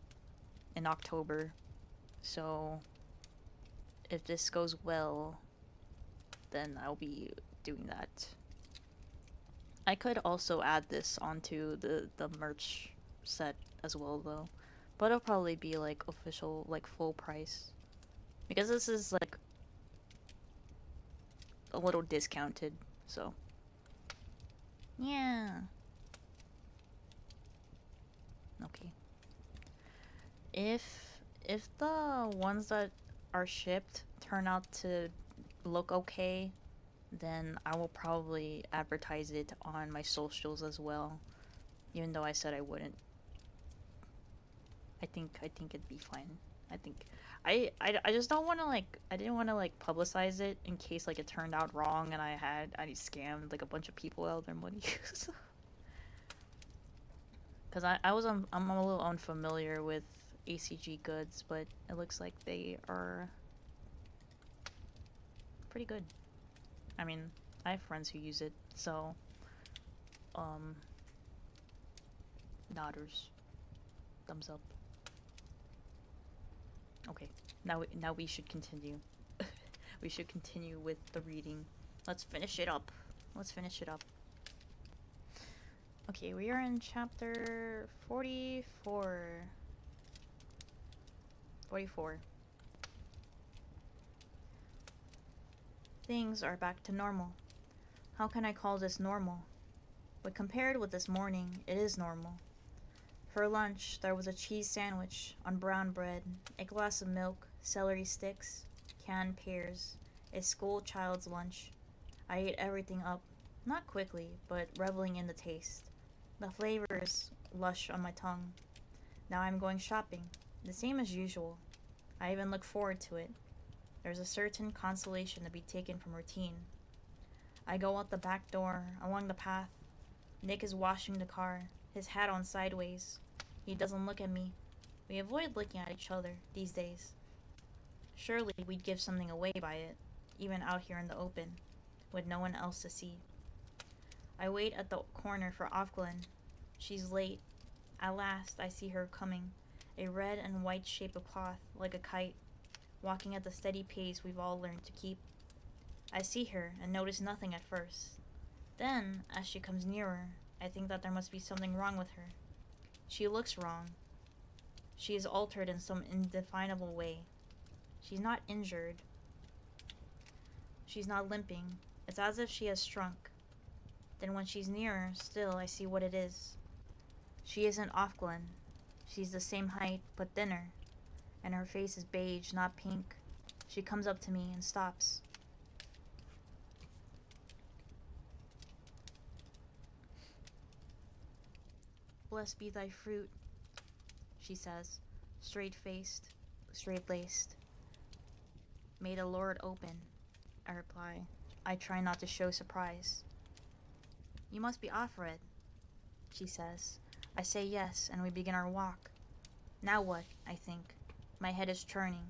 in October. So if this goes well, then I'll be doing that. I could also add this onto the merch set as well though. But it'll probably be like official, like full price. Because this is like a little discounted, so. Yeah. Okay. If the ones that are shipped turn out to look okay, then I will probably advertise it on my socials as well. Even though I said I wouldn't. I think it'd be fine. I think I just don't want to like I didn't want to like publicize it in case like it turned out wrong and I scammed like a bunch of people out of their money. Cuz I'm a little unfamiliar with ACG goods, but it looks like they are pretty good. I mean, I have friends who use it, so nodders. Thumbs up. Okay, now we should continue. We should continue with the reading. Let's finish it up. Okay, we are in chapter 44. 44. Things are back to normal. How can I call this normal? But compared with this morning, it is normal. For lunch, there was a cheese sandwich on brown bread, a glass of milk, celery sticks, canned pears, a school child's lunch. I ate everything up, not quickly, but reveling in the taste. The flavors lush on my tongue. Now I'm going shopping, the same as usual. I even look forward to it. There's a certain consolation to be taken from routine. I go out the back door, along the path. Nick is washing the car, his hat on sideways. He doesn't look at me. We avoid looking at each other these days. Surely we'd give something away by it, even out here in the open, with no one else to see. I wait at the corner for Ofglin. She's late. At last I see her coming, a red and white shape of cloth, like a kite, walking at the steady pace we've all learned to keep. I see her and notice nothing at first. Then, as she comes nearer, I think that there must be something wrong with her. She looks wrong. She is altered in some indefinable way. She's not injured. She's not limping. It's as if she has shrunk. Then when she's nearer, still I see what it is. She isn't Offglen. She's the same height, but thinner. And her face is beige, not pink. She comes up to me and stops. Blessed be thy fruit, she says, straight-faced, straight-laced. May the Lord open, I reply. I try not to show surprise. You must be Offred, she says. I say yes, and we begin our walk. Now what, I think. My head is churning.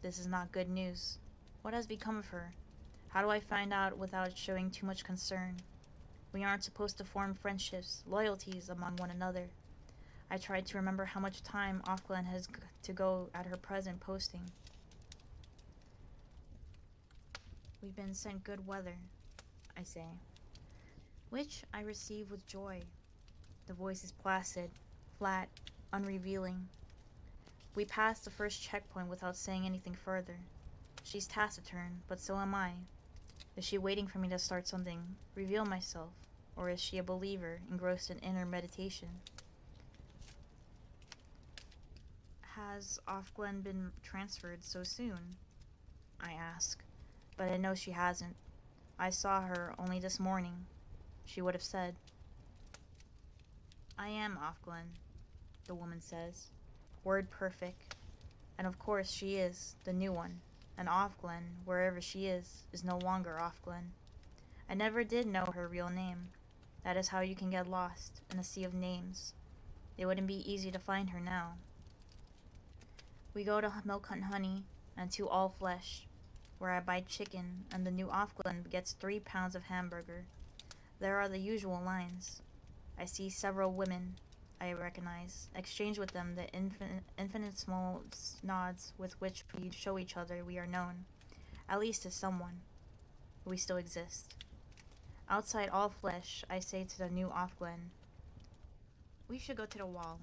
This is not good news. What has become of her? How do I find out without showing too much concern? We aren't supposed to form friendships, loyalties among one another. I tried to remember how much time Offglen has to go at her present posting. We've been sent good weather, I say, which I receive with joy. The voice is placid, flat, unrevealing. We pass the first checkpoint without saying anything further. She's taciturn, but so am I. Is she waiting for me to start something, reveal myself, or is she a believer engrossed in inner meditation? Has Offglen been transferred so soon? I ask, but I know she hasn't. I saw her only this morning, she would have said. I am Offglen, the woman says, word perfect. And of course she is, the new one, and Offglen, wherever she is no longer Offglen. I never did know her real name. That is how you can get lost in a sea of names. It wouldn't be easy to find her now. We go to Milk and Honey and to All Flesh, where I buy chicken and the new Offglen gets 3 pounds of hamburger. There are the usual lines. I see several women I recognize, exchange with them the infinite small nods with which we show each other we are known, at least to someone. We still exist. Outside All Flesh, I say to the new Offglen, we should go to the wall.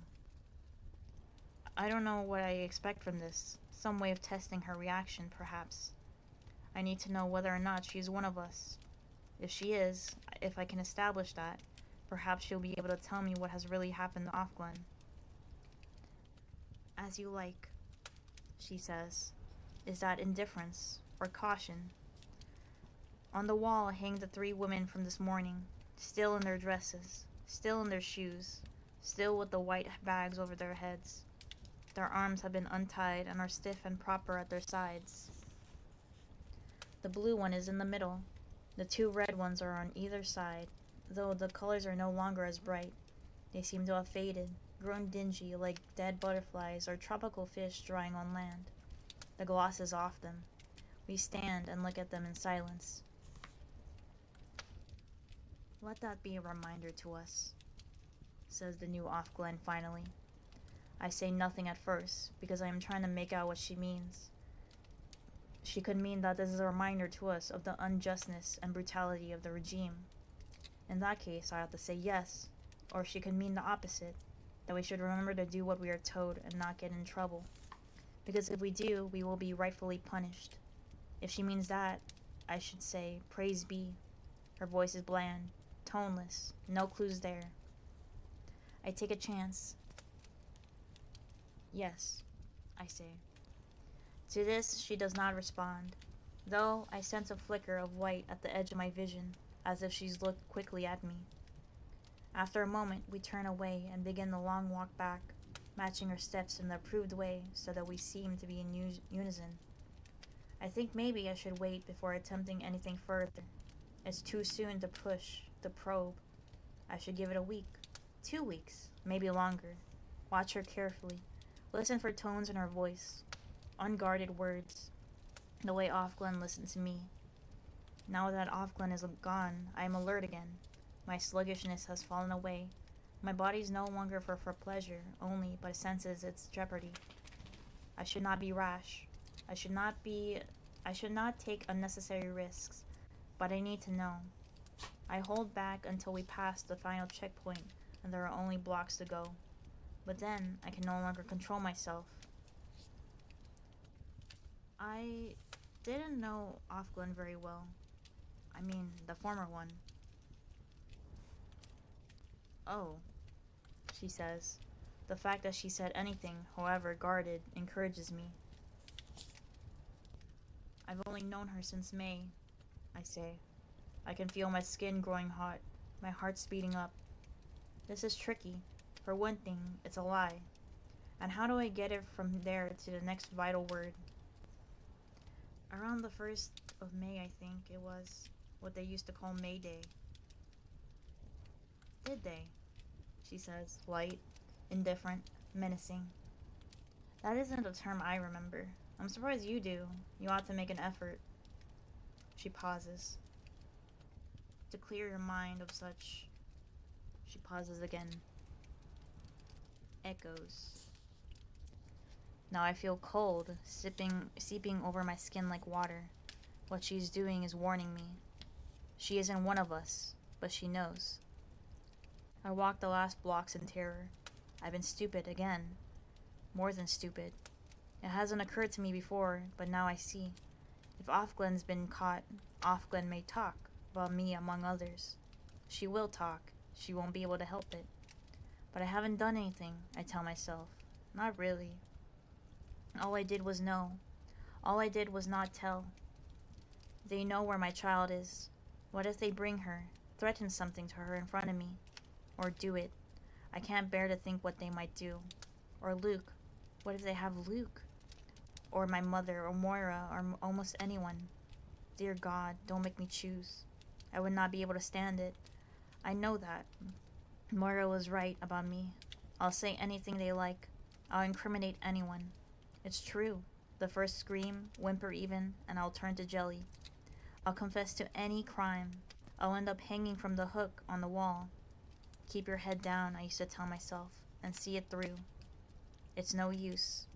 I don't know what I expect from this. Some way of testing her reaction, perhaps. I need to know whether or not she is one of us. If she is, if I can establish that, perhaps she'll be able to tell me what has really happened to Offglen. As you like, she says. Is that indifference or caution? On the wall hang the 3 women from this morning, still in their dresses, still in their shoes, still with the white bags over their heads. Their arms have been untied and are stiff and proper at their sides. The blue one is in the middle. The 2 red ones are on either side, though the colors are no longer as bright. They seem to have faded, grown dingy like dead butterflies or tropical fish drying on land. The gloss is off them. We stand and look at them in silence. Let that be a reminder to us, says the new Offglen finally. I say nothing at first, because I am trying to make out what she means. She could mean that this is a reminder to us of the unjustness and brutality of the regime. In that case, I have to say yes, or she could mean the opposite, that we should remember to do what we are told and not get in trouble. Because if we do, we will be rightfully punished. If she means that, I should say, praise be. Her voice is bland, toneless, no clues there. I take a chance. Yes, I say. To this, she does not respond, though I sense a flicker of white at the edge of my vision, as if she's looked quickly at me. After a moment, we turn away and begin the long walk back, matching our steps in the approved way so that we seem to be in unison. I think maybe I should wait before attempting anything further. It's too soon to push, to probe. I should give it a week, 2 weeks, maybe longer. Watch her carefully. Listen for tones in her voice, unguarded words, the way Offglen listened to me. Now that Offglen is gone, I am alert again. My sluggishness has fallen away. My body's no longer for pleasure only, but senses its jeopardy. I should not be rash. I should not take unnecessary risks, but I need to know. I hold back until we pass the final checkpoint and there are only blocks to go. But then I can no longer control myself. I didn't know Offglen very well. I mean, the former one. Oh, she says. The fact that she said anything, however guarded, encourages me. I've only known her since May, I say. I can feel my skin growing hot, my heart speeding up. This is tricky. For one thing, it's a lie. And how do I get it from there to the next vital word? Around the 1st of May, I think it was, what they used to call May Day. Did they? She says, light, indifferent, menacing. That isn't a term I remember. I'm surprised you do. You ought to make an effort. She pauses. To clear your mind of such... She pauses again. Echoes. Now I feel cold, seeping over my skin like water. What she's doing is warning me. She isn't one of us, but she knows. I walk the last blocks in terror. I've been stupid again. More than stupid. It hasn't occurred to me before, but now I see. If Offglen's been caught, Offglen may talk about me among others. She will talk. She won't be able to help it. But I haven't done anything, I tell myself. Not really. All I did was know. All I did was not tell. They know where my child is. What if they bring her, threaten something to her in front of me? Or do it? I can't bear to think what they might do. Or Luke. What if they have Luke? Or my mother, or Moira, or almost anyone. Dear God, don't make me choose. I would not be able to stand it. I know that. Moira was right about me. I'll say anything they like. I'll incriminate anyone. It's true. The first scream, whimper even, and I'll turn to jelly. I'll confess to any crime. I'll end up hanging from the hook on the wall. Keep your head down, I used to tell myself, and see it through. It's no use.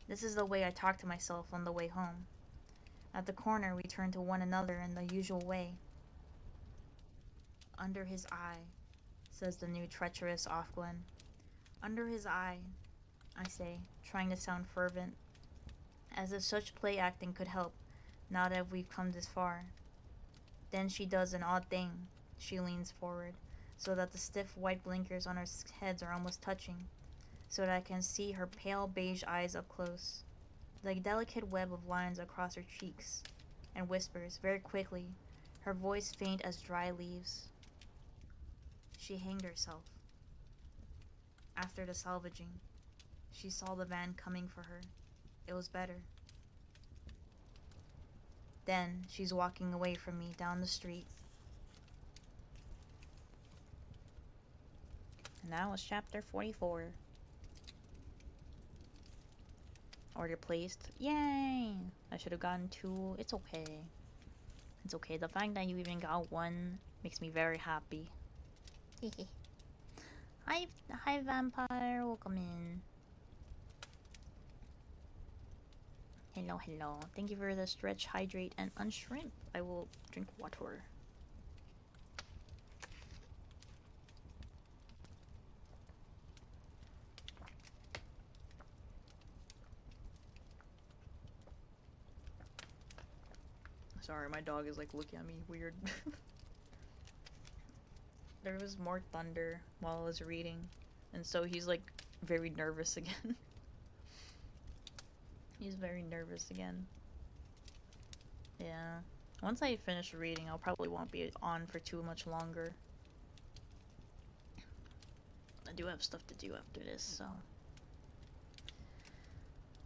This is the way I talk to myself on the way home. At the corner, we turn to one another in the usual way. Under his eye, says the new treacherous Offglen. Under his eye, I say, trying to sound fervent. As if such play acting could help, now that we've come this far. Then she does an odd thing. She leans forward, so that the stiff white blinkers on our heads are almost touching, so that I can see her pale beige eyes up close, the delicate web of lines across her cheeks, and whispers, very quickly, her voice faint as dry leaves. She hanged herself. After the salvaging, she saw the van coming for her. It was better. Then she's walking away from me down the street. And that was chapter 44. Order placed. Yay! I should have gotten 2. It's okay. It's okay. The fact that you even got 1 makes me very happy. Hi vampire, welcome in. Hello. Thank you for the stretch, hydrate, and unshrimp. I will drink water. Sorry, my dog is like looking at me weird. There was more thunder while I was reading, and so he's like very nervous again. He's very nervous again. Yeah. Once I finish reading, I'll probably won't be on for too much longer. I do have stuff to do after this, so.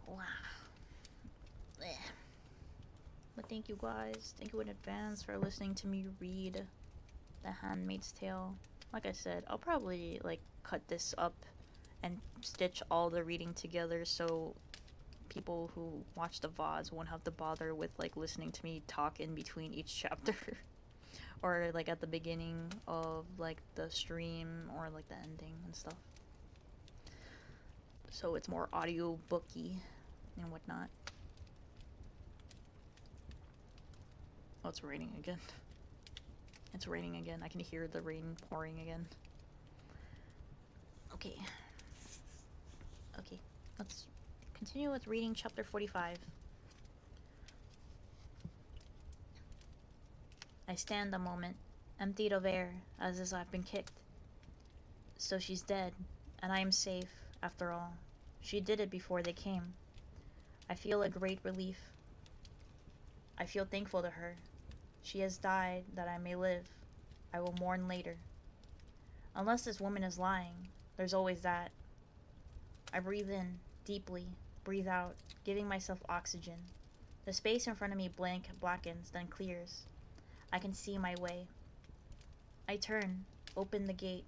Wow. Yeah. But thank you guys. Thank you in advance for listening to me read The Handmaid's Tale. Like I said, I'll probably like cut this up and stitch all the reading together so people who watch the VODs won't have to bother with like listening to me talk in between each chapter. or like at the beginning of like the stream or like the ending and stuff. So it's more audio booky and whatnot. Oh, it's raining again. It's raining again. I can hear the rain pouring again. Okay. Okay, let's continue with reading chapter 45. I stand a moment, emptied of air, as if I've been kicked. So she's dead, and I am safe, after all. She did it before they came. I feel a great relief. I feel thankful to her. She has died that I may live. I will mourn later. Unless this woman is lying, there's always that. I breathe in, deeply, breathe out, giving myself oxygen. The space in front of me blackens, then clears. I can see my way. I turn, open the gate.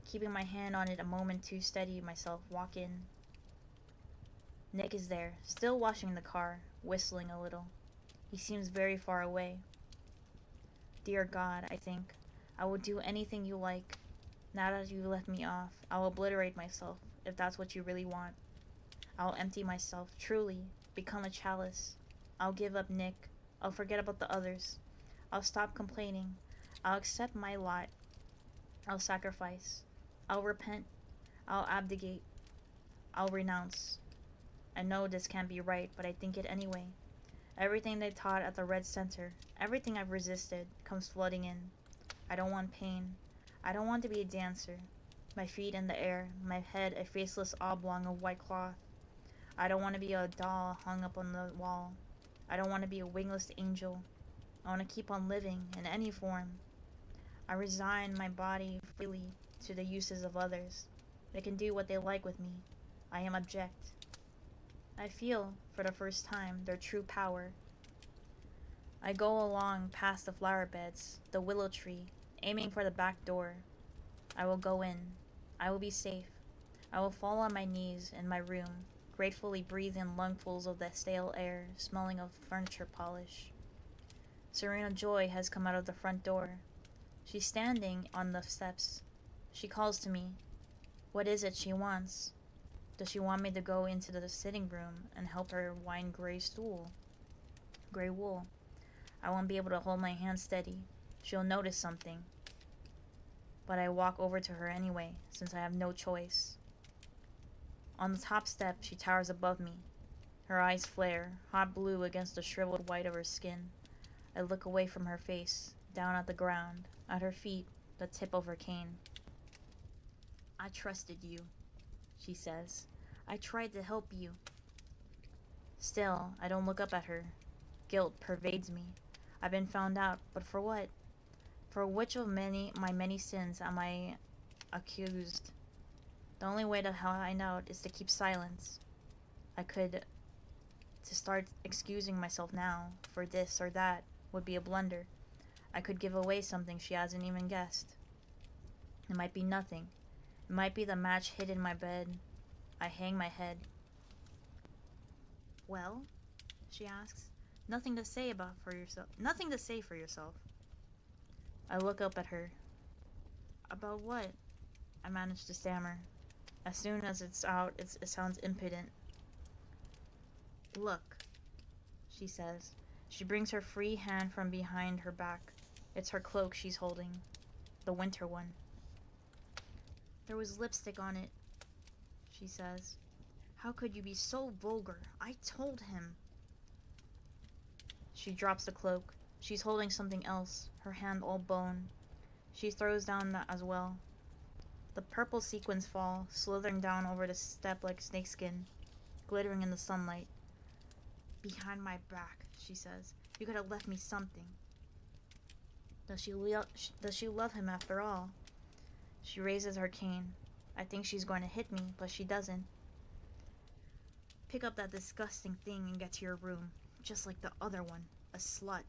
Keeping my hand on it a moment to steady myself, walk in. Nick is there, still washing the car, whistling a little. He seems very far away. Dear God, I think, I will do anything you like. Now that you let me off, I'll obliterate myself, if that's what you really want. I'll empty myself, truly, become a chalice. I'll give up Nick. I'll forget about the others. I'll stop complaining. I'll accept my lot. I'll sacrifice. I'll repent. I'll abdicate. I'll renounce. I know this can't be right, but I think it anyway. Everything they taught at the Red Center, everything I've resisted, comes flooding in. I don't want pain. I don't want to be a dancer. My feet in the air, my head a faceless oblong of white cloth. I don't want to be a doll hung up on the wall. I don't want to be a wingless angel. I want to keep on living in any form. I resign my body freely to the uses of others. They can do what they like with me. I am abject. I feel, for the first time, their true power. I go along past the flower beds, the willow tree, aiming for the back door. I will go in. I will be safe. I will fall on my knees in my room, gratefully breathe in lungfuls of the stale air, smelling of furniture polish. Serena Joy has come out of the front door. She's standing on the steps. She calls to me. What is it she wants? Does she want me to go into the sitting room and help her wind gray wool? I won't be able to hold my hand steady. She'll notice something. But I walk over to her anyway, since I have no choice. On the top step, she towers above me. Her eyes flare, hot blue against the shriveled white of her skin. I look away from her face, down at the ground, at her feet, the tip of her cane. I trusted you, she says. I tried to help you. Still, I don't look up at her. Guilt pervades me. I've been found out, but for what? For which of my many sins am I accused? The only way to find out is to keep silence. To start excusing myself now for this or that would be a blunder. I could give away something she hasn't even guessed. It might be nothing. It might be the match hid in my bed. I hang my head. Well, she asks. Nothing to say for yourself. I look up at her. About what? I manage to stammer. As soon as it's out, it sounds impudent. Look, she says. She brings her free hand from behind her back. It's her cloak she's holding. The winter one. There was lipstick on it, she says. How could you be so vulgar? I told him. She drops the cloak. She's holding something else, her hand all bone. She throws down that as well. The purple sequins fall, slithering down over the step like snakeskin, glittering in the sunlight. Behind my back, she says. You could have left me something. Does she love him after all? She raises her cane. I think she's going to hit me, but she doesn't. Pick up that disgusting thing and get to your room. Just like the other one. A slut.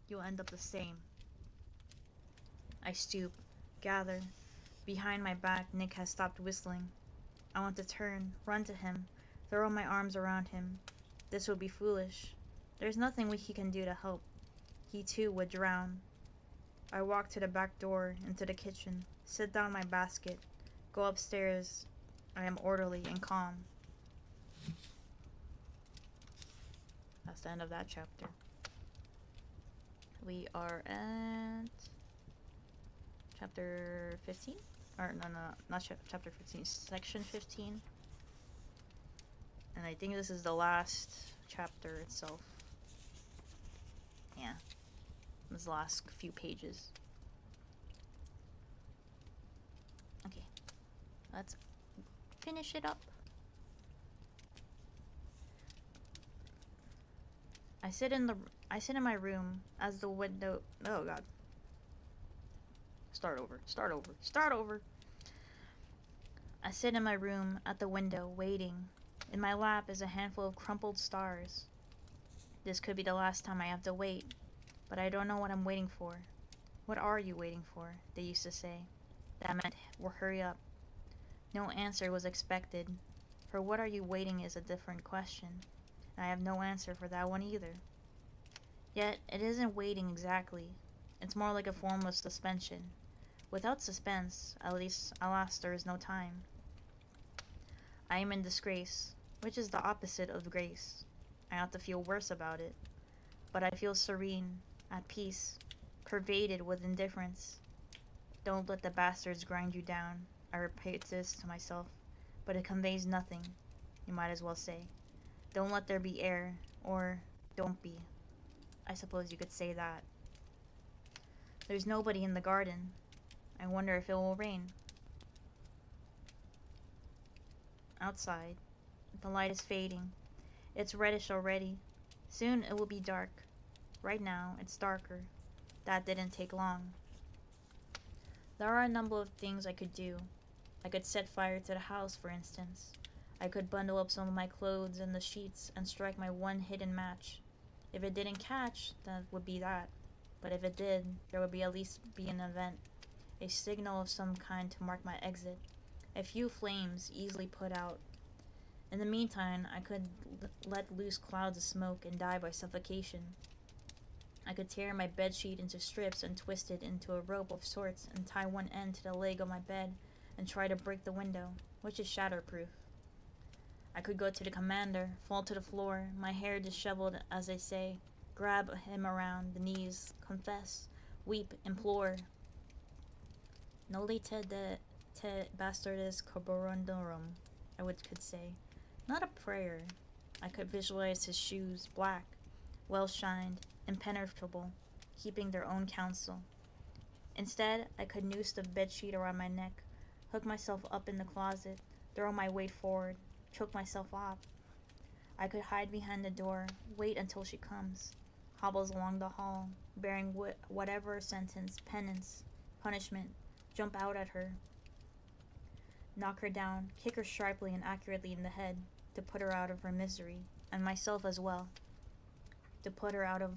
You'll end up the same. I stoop. Gather. Behind my back, Nick has stopped whistling. I want to turn, run to him, throw my arms around him. This would be foolish. There's nothing he can do to help. he too would drown. I walk to the back door, into the kitchen, sit down my basket, go upstairs. I am orderly and calm. That's the end of that chapter. We are at chapter 15? Or no, not chapter 15, section 15. And I think this is the last chapter itself. Yeah. This is the last few pages. Okay. Let's finish it up. I sit in my room as the window. Oh god. Start over. I sit in my room at the window, waiting. In my lap is a handful of crumpled stars. This could be the last time I have to wait, but I don't know what I'm waiting for. What are you waiting for? They used to say. That meant, well, hurry up. No answer was expected. For what are you waiting is a different question. And I have no answer for that one either. Yet, it isn't waiting exactly. It's more like a form of suspension. Without suspense, at least, alas, there is no time. I am in disgrace, which is the opposite of grace. I ought to feel worse about it. But I feel serene, at peace, pervaded with indifference. Don't let the bastards grind you down. I repeat this to myself, but it conveys nothing, you might as well say. Don't let there be air, or don't be. I suppose you could say that. There's nobody in the garden. I wonder if it will rain. Outside, the light is fading. It's reddish already. Soon it will be dark. Right now, it's darker. That didn't take long. There are a number of things I could do. I could set fire to the house, for instance. I could bundle up some of my clothes and the sheets and strike my one hidden match. If it didn't catch, that would be that. But if it did, there would at least be an event. A signal of some kind to mark my exit. A few flames easily put out. In the meantime, I could let loose clouds of smoke and die by suffocation. I could tear my bedsheet into strips and twist it into a rope of sorts and tie one end to the leg of my bed and try to break the window, which is shatterproof. I could go to the commander, fall to the floor, my hair disheveled as they say, grab him around the knees, confess, weep, implore. Noli te bastardis corporandorum, I could say. Not a prayer. I could visualize his shoes, black, well-shined, impenetrable, keeping their own counsel. Instead, I could noose the bedsheet around my neck, hook myself up in the closet, throw my weight forward, choke myself off. I could hide behind the door, wait until she comes, hobbles along the hall, bearing whatever sentence, penance, punishment, jump out at her, knock her down, kick her sharply and accurately in the head, to put her out of her misery, and myself as well, to put her out of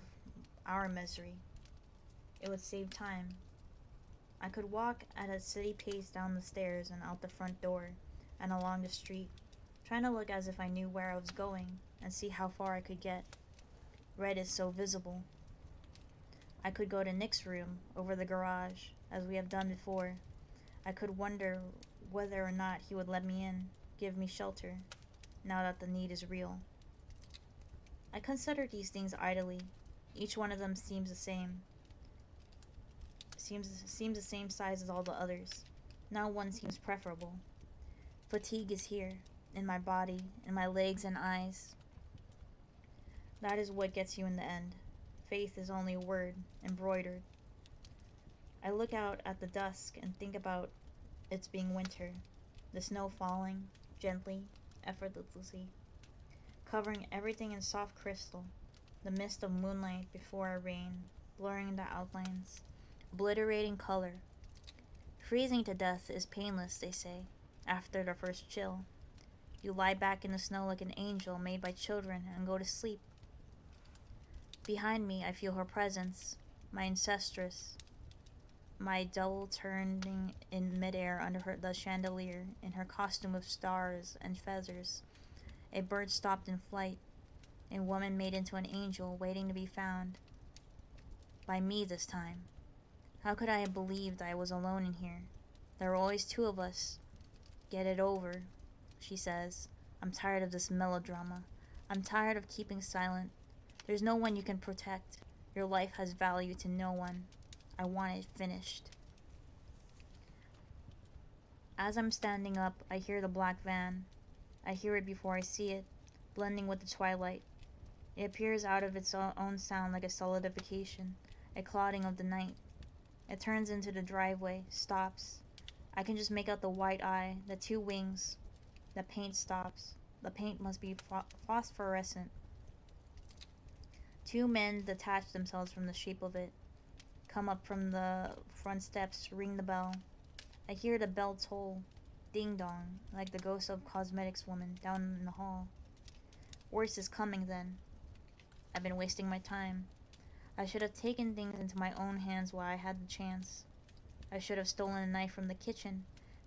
our misery. It would save time. I could walk at a steady pace down the stairs and out the front door, and along the street, trying to look as if I knew where I was going, and see how far I could get. Red is so visible. I could go to Nick's room, over the garage, as we have done before. I could wonder whether or not he would let me in, give me shelter, now that the need is real. I consider these things idly. Each one of them seems the same. Seems the same size as all the others. Now one seems preferable. Fatigue is here, in my body, in my legs and eyes. That is what gets you in the end. Faith is only a word, embroidered. I look out at the dusk and think about its being winter, the snow falling, gently, effortlessly, covering everything in soft crystal, the mist of moonlight before a rain, blurring the outlines, obliterating color. Freezing to death is painless, they say, after the first chill. You lie back in the snow like an angel made by children and go to sleep. Behind me, I feel her presence, my ancestress, my double turning in midair under the chandelier in her costume of stars and feathers. A bird stopped in flight, a woman made into an angel waiting to be found. By me this time. How could I have believed I was alone in here? There were always two of us. Get it over, she says. I'm tired of this melodrama. I'm tired of keeping silent. There's no one you can protect. Your life has value to no one. I want it finished. As I'm standing up, I hear the black van. I hear it before I see it, blending with the twilight. It appears out of its own sound like a solidification, a clouding of the night. It turns into the driveway, stops. I can just make out the white eye, the two wings. The paint stops. The paint must be phosphorescent. Two men detach themselves from the shape of it, come up from the front steps, ring the bell. I hear the bell toll, ding-dong, like the ghost of cosmetics woman down in the hall. Worse is coming then. I've been wasting my time. I should have taken things into my own hands while I had the chance. I should have stolen a knife from the kitchen,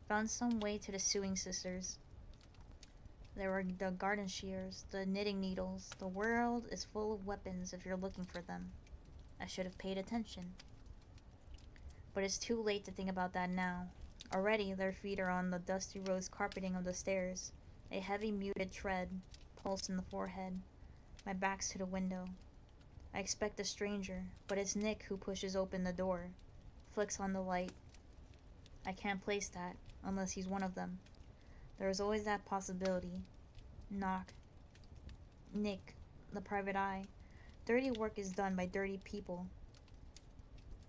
found some way to the sewing sisters. There were the garden shears, the knitting needles. The world is full of weapons if you're looking for them. I should have paid attention. But it's too late to think about that now. Already their feet are on the dusty rose carpeting of the stairs. A heavy muted tread, pulse in the forehead. My back's to the window. I expect a stranger, but it's Nick who pushes open the door, flicks on the light. I can't place that, unless he's one of them. There is always that possibility. Knock. Nick, the private eye. Dirty work is done by dirty people.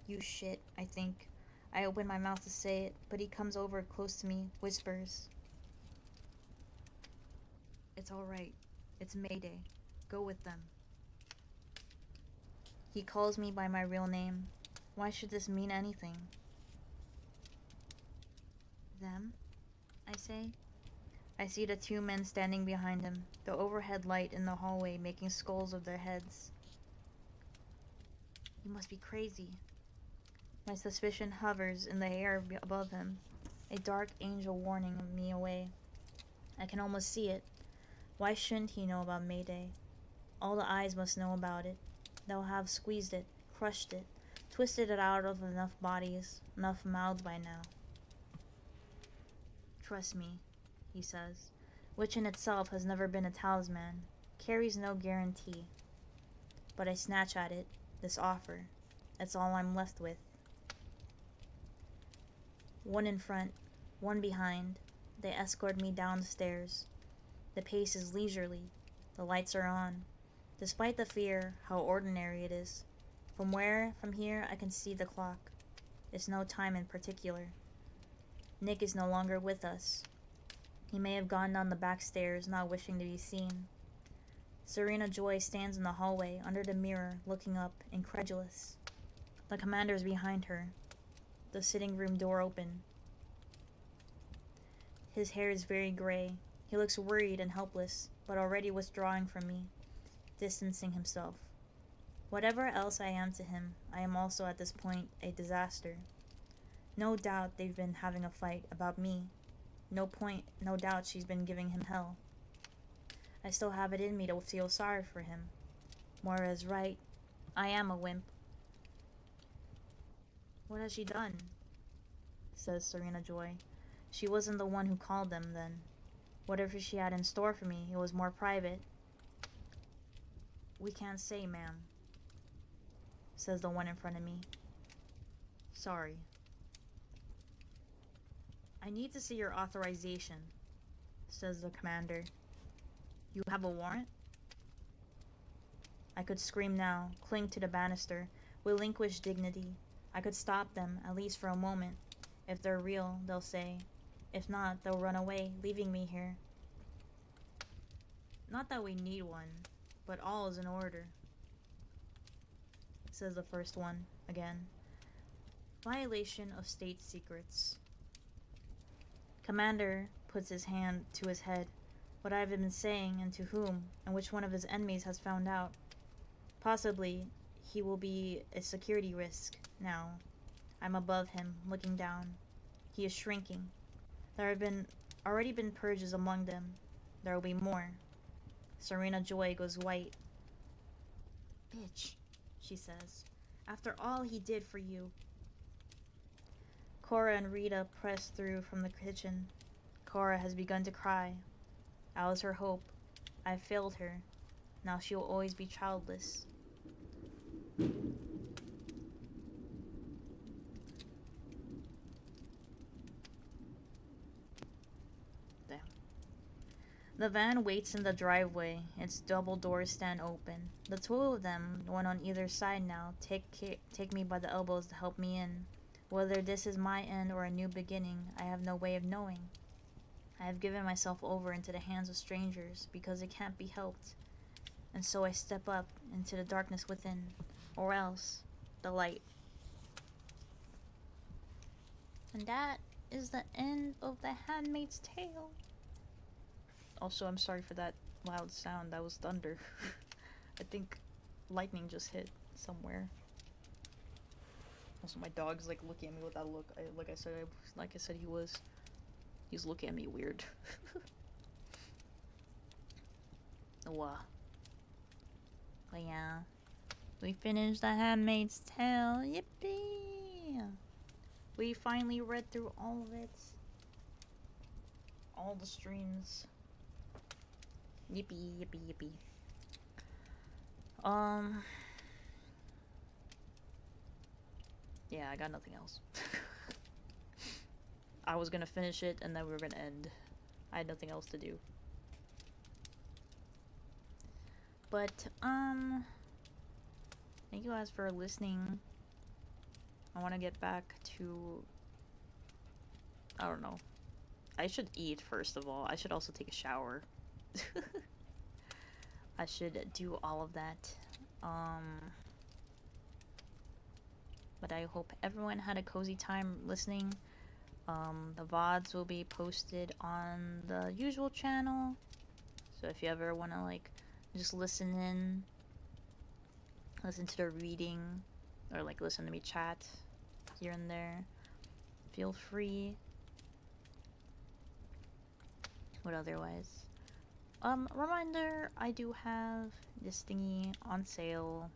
You shit, I think. I open my mouth to say it, but he comes over close to me, whispers. It's all right. It's Mayday. Go with them. He calls me by my real name. Why should this mean anything? Them? I say. I see the two men standing behind him, the overhead light in the hallway making skulls of their heads. You must be crazy. My suspicion hovers in the air above him, a dark angel warning me away. I can almost see it. Why shouldn't he know about Mayday? All the eyes must know about it. They'll have squeezed it, crushed it, twisted it out of enough bodies, enough mouths by now. Trust me, he says, which in itself has never been a talisman, carries no guarantee. But I snatch at it, this offer. That's all I'm left with. One in front, one behind. They escort me down the stairs. The pace is leisurely. The lights are on. Despite the fear, how ordinary it is. From here, I can see the clock. It's no time in particular. Nick is no longer with us. He may have gone down the back stairs, not wishing to be seen. Serena Joy stands in the hallway, under the mirror, looking up, incredulous. The commander is behind her. The sitting room door open. His hair is very gray. He looks worried and helpless, but already withdrawing from me, distancing himself. Whatever else I am to him, I am also at this point a disaster. No doubt they've been having a fight about me. No doubt she's been giving him hell. I still have it in me to feel sorry for him. Moira's right. I am a wimp. What has she done? Says Serena Joy. She wasn't the one who called them then. Whatever she had in store for me, it was more private. We can't say, ma'am, says the one in front of me. Sorry. I need to see your authorization, says the commander. You have a warrant? I could scream now, cling to the banister, relinquish dignity. I could stop them, at least for a moment. If they're real, they'll say. If not, they'll run away, leaving me here. Not that we need one, but all is in order, says the first one, again. Violation of state secrets. Commander puts his hand to his head. What I've been saying, and to whom, and which one of his enemies has found out. Possibly, he will be a security risk, now. I'm above him, looking down. He is shrinking. There have already been purges among them. There will be more. Serena Joy goes white. Bitch, she says. After all he did for you. Cora and Rita pressed through from the kitchen. Cora has begun to cry. I was her hope. I failed her. Now she will always be childless. Damn. The van waits in the driveway. Its double doors stand open. The two of them, one on either side now, take me by the elbows to help me in. Whether this is my end or a new beginning, I have no way of knowing. I have given myself over into the hands of strangers because it can't be helped. And so I step up into the darkness within, or else the light. And that is the end of The Handmaid's Tale. Also, I'm sorry for that loud sound. That was thunder. I think lightning just hit somewhere. Also, my dog's like looking at me with that look. Like I said, he's looking at me weird. Wow. But yeah, we finished The Handmaid's Tale. Yippee! We finally read through all of it. All the streams. Yippee, yippee, yippee. Yeah, I got nothing else. I was gonna finish it and then we were gonna end. I had nothing else to do. But, thank you guys for listening. I want to get back to, I don't know. I should eat first of all. I should also take a shower. I should do all of that. But I hope everyone had a cozy time listening. The VODs will be posted on the usual channel. So if you ever want to like just listen in, listen to the reading, or like listen to me chat here and there, feel free. But otherwise, reminder, I do have this thingy on sale.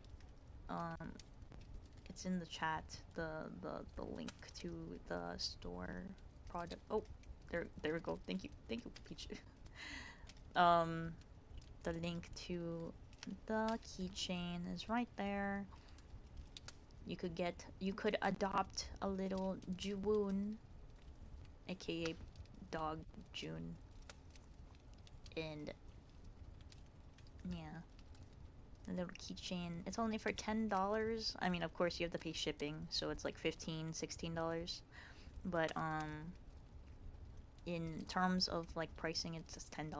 It's in the chat, the link to the store product. Oh, there we go. Thank you, Peach. The link to the keychain is right there. You could adopt a little Juwoon, aka dog June, and yeah, a little keychain. It's only for $10. I mean, of course, you have to pay shipping, so it's like $15-16. But in terms of like pricing, it's just $10.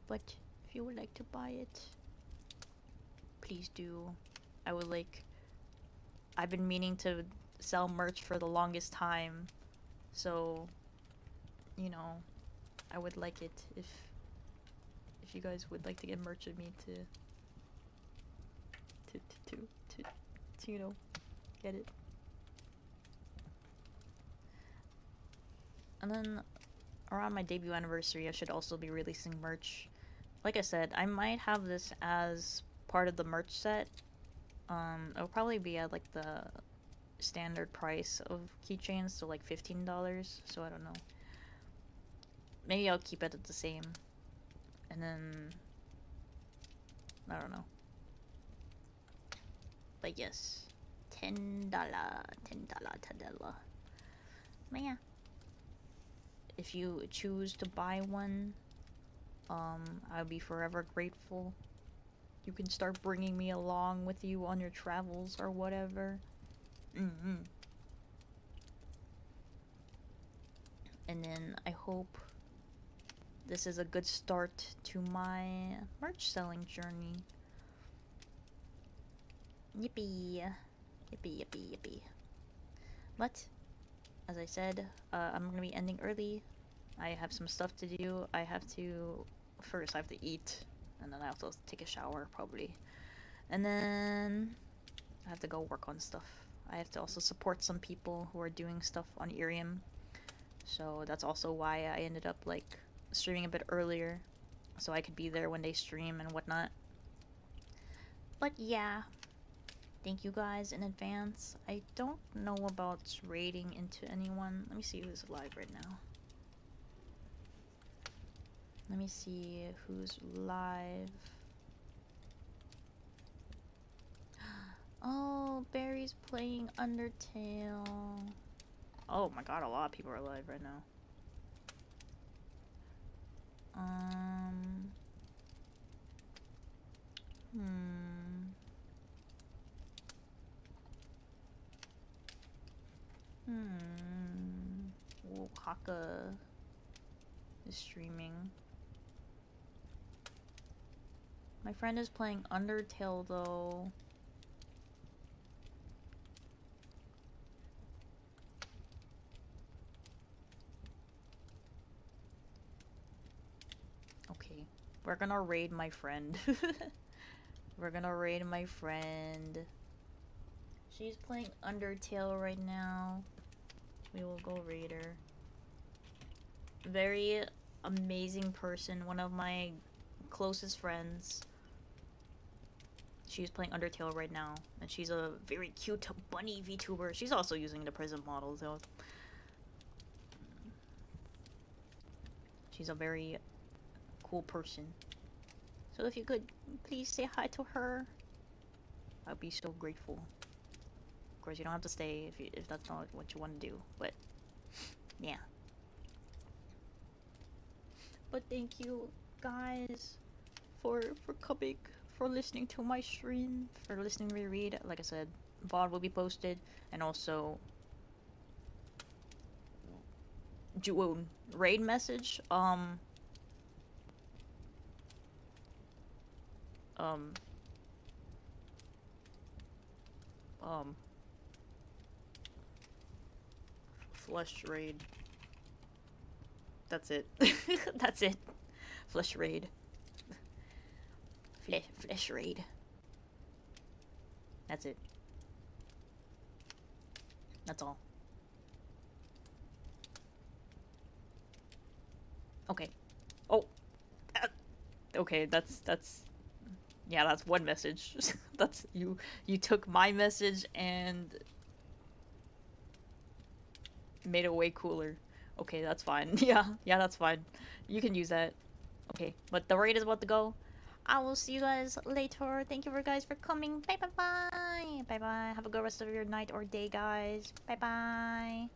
But if you would like to buy it, please do. I've been meaning to sell merch for the longest time, so you know, I would like it if you guys would like to get merch of me to you know, get it. And then around my debut anniversary, I should also be releasing merch. Like I said, I might have this as part of the merch set. It'll probably be at like the standard price of keychains, so like $15. So I don't know. Maybe I'll keep it at the same. And then I don't know. But yes, $10. But yeah, if you choose to buy one, I'll be forever grateful. You can start bringing me along with you on your travels or whatever. And then I hope this is a good start to my merch selling journey. Yippee. Yippee, yippee, yippee. But, as I said, I'm gonna be ending early. I have some stuff to do. First I have to eat, and then I have to take a shower, probably. And then I have to go work on stuff. I have to also support some people who are doing stuff on Irium. So that's also why I ended up, like, streaming a bit earlier, so I could be there when they stream and whatnot. But yeah, Thank you guys in advance. I don't know about raiding into anyone. Let me see who's live right now. Let me see who's live. Oh, Barry's playing Undertale. Oh my god, a lot of people are live right now. Oh, Haka is streaming. My friend is playing Undertale though. Okay, we're gonna raid my friend. We're gonna raid my friend. She's playing Undertale right now. We will go raid her. Very amazing person, one of my closest friends. She's playing Undertale right now, and she's a very cute bunny VTuber. She's also using the Prism model, though. She's a very cool person. So if you could please say hi to her, I'd be so grateful. Of course, you don't have to stay if that's not what you want to do, but yeah. But thank you guys for coming, for listening to my stream, for listening to me read. Like I said, VOD will be posted, and also June raid message. Flush raid. That's it. That's it. Flush raid. Flesh raid. That's it. That's all. Okay. Oh. Okay, that's yeah, that's one message. That's you took my message and made it way cooler. Okay, that's fine. Yeah, that's fine. You can use that. Okay, but the raid is about to go. I will see you guys later. Thank you guys for coming. Bye bye bye. Bye bye. Have a good rest of your night or day, guys. Bye bye.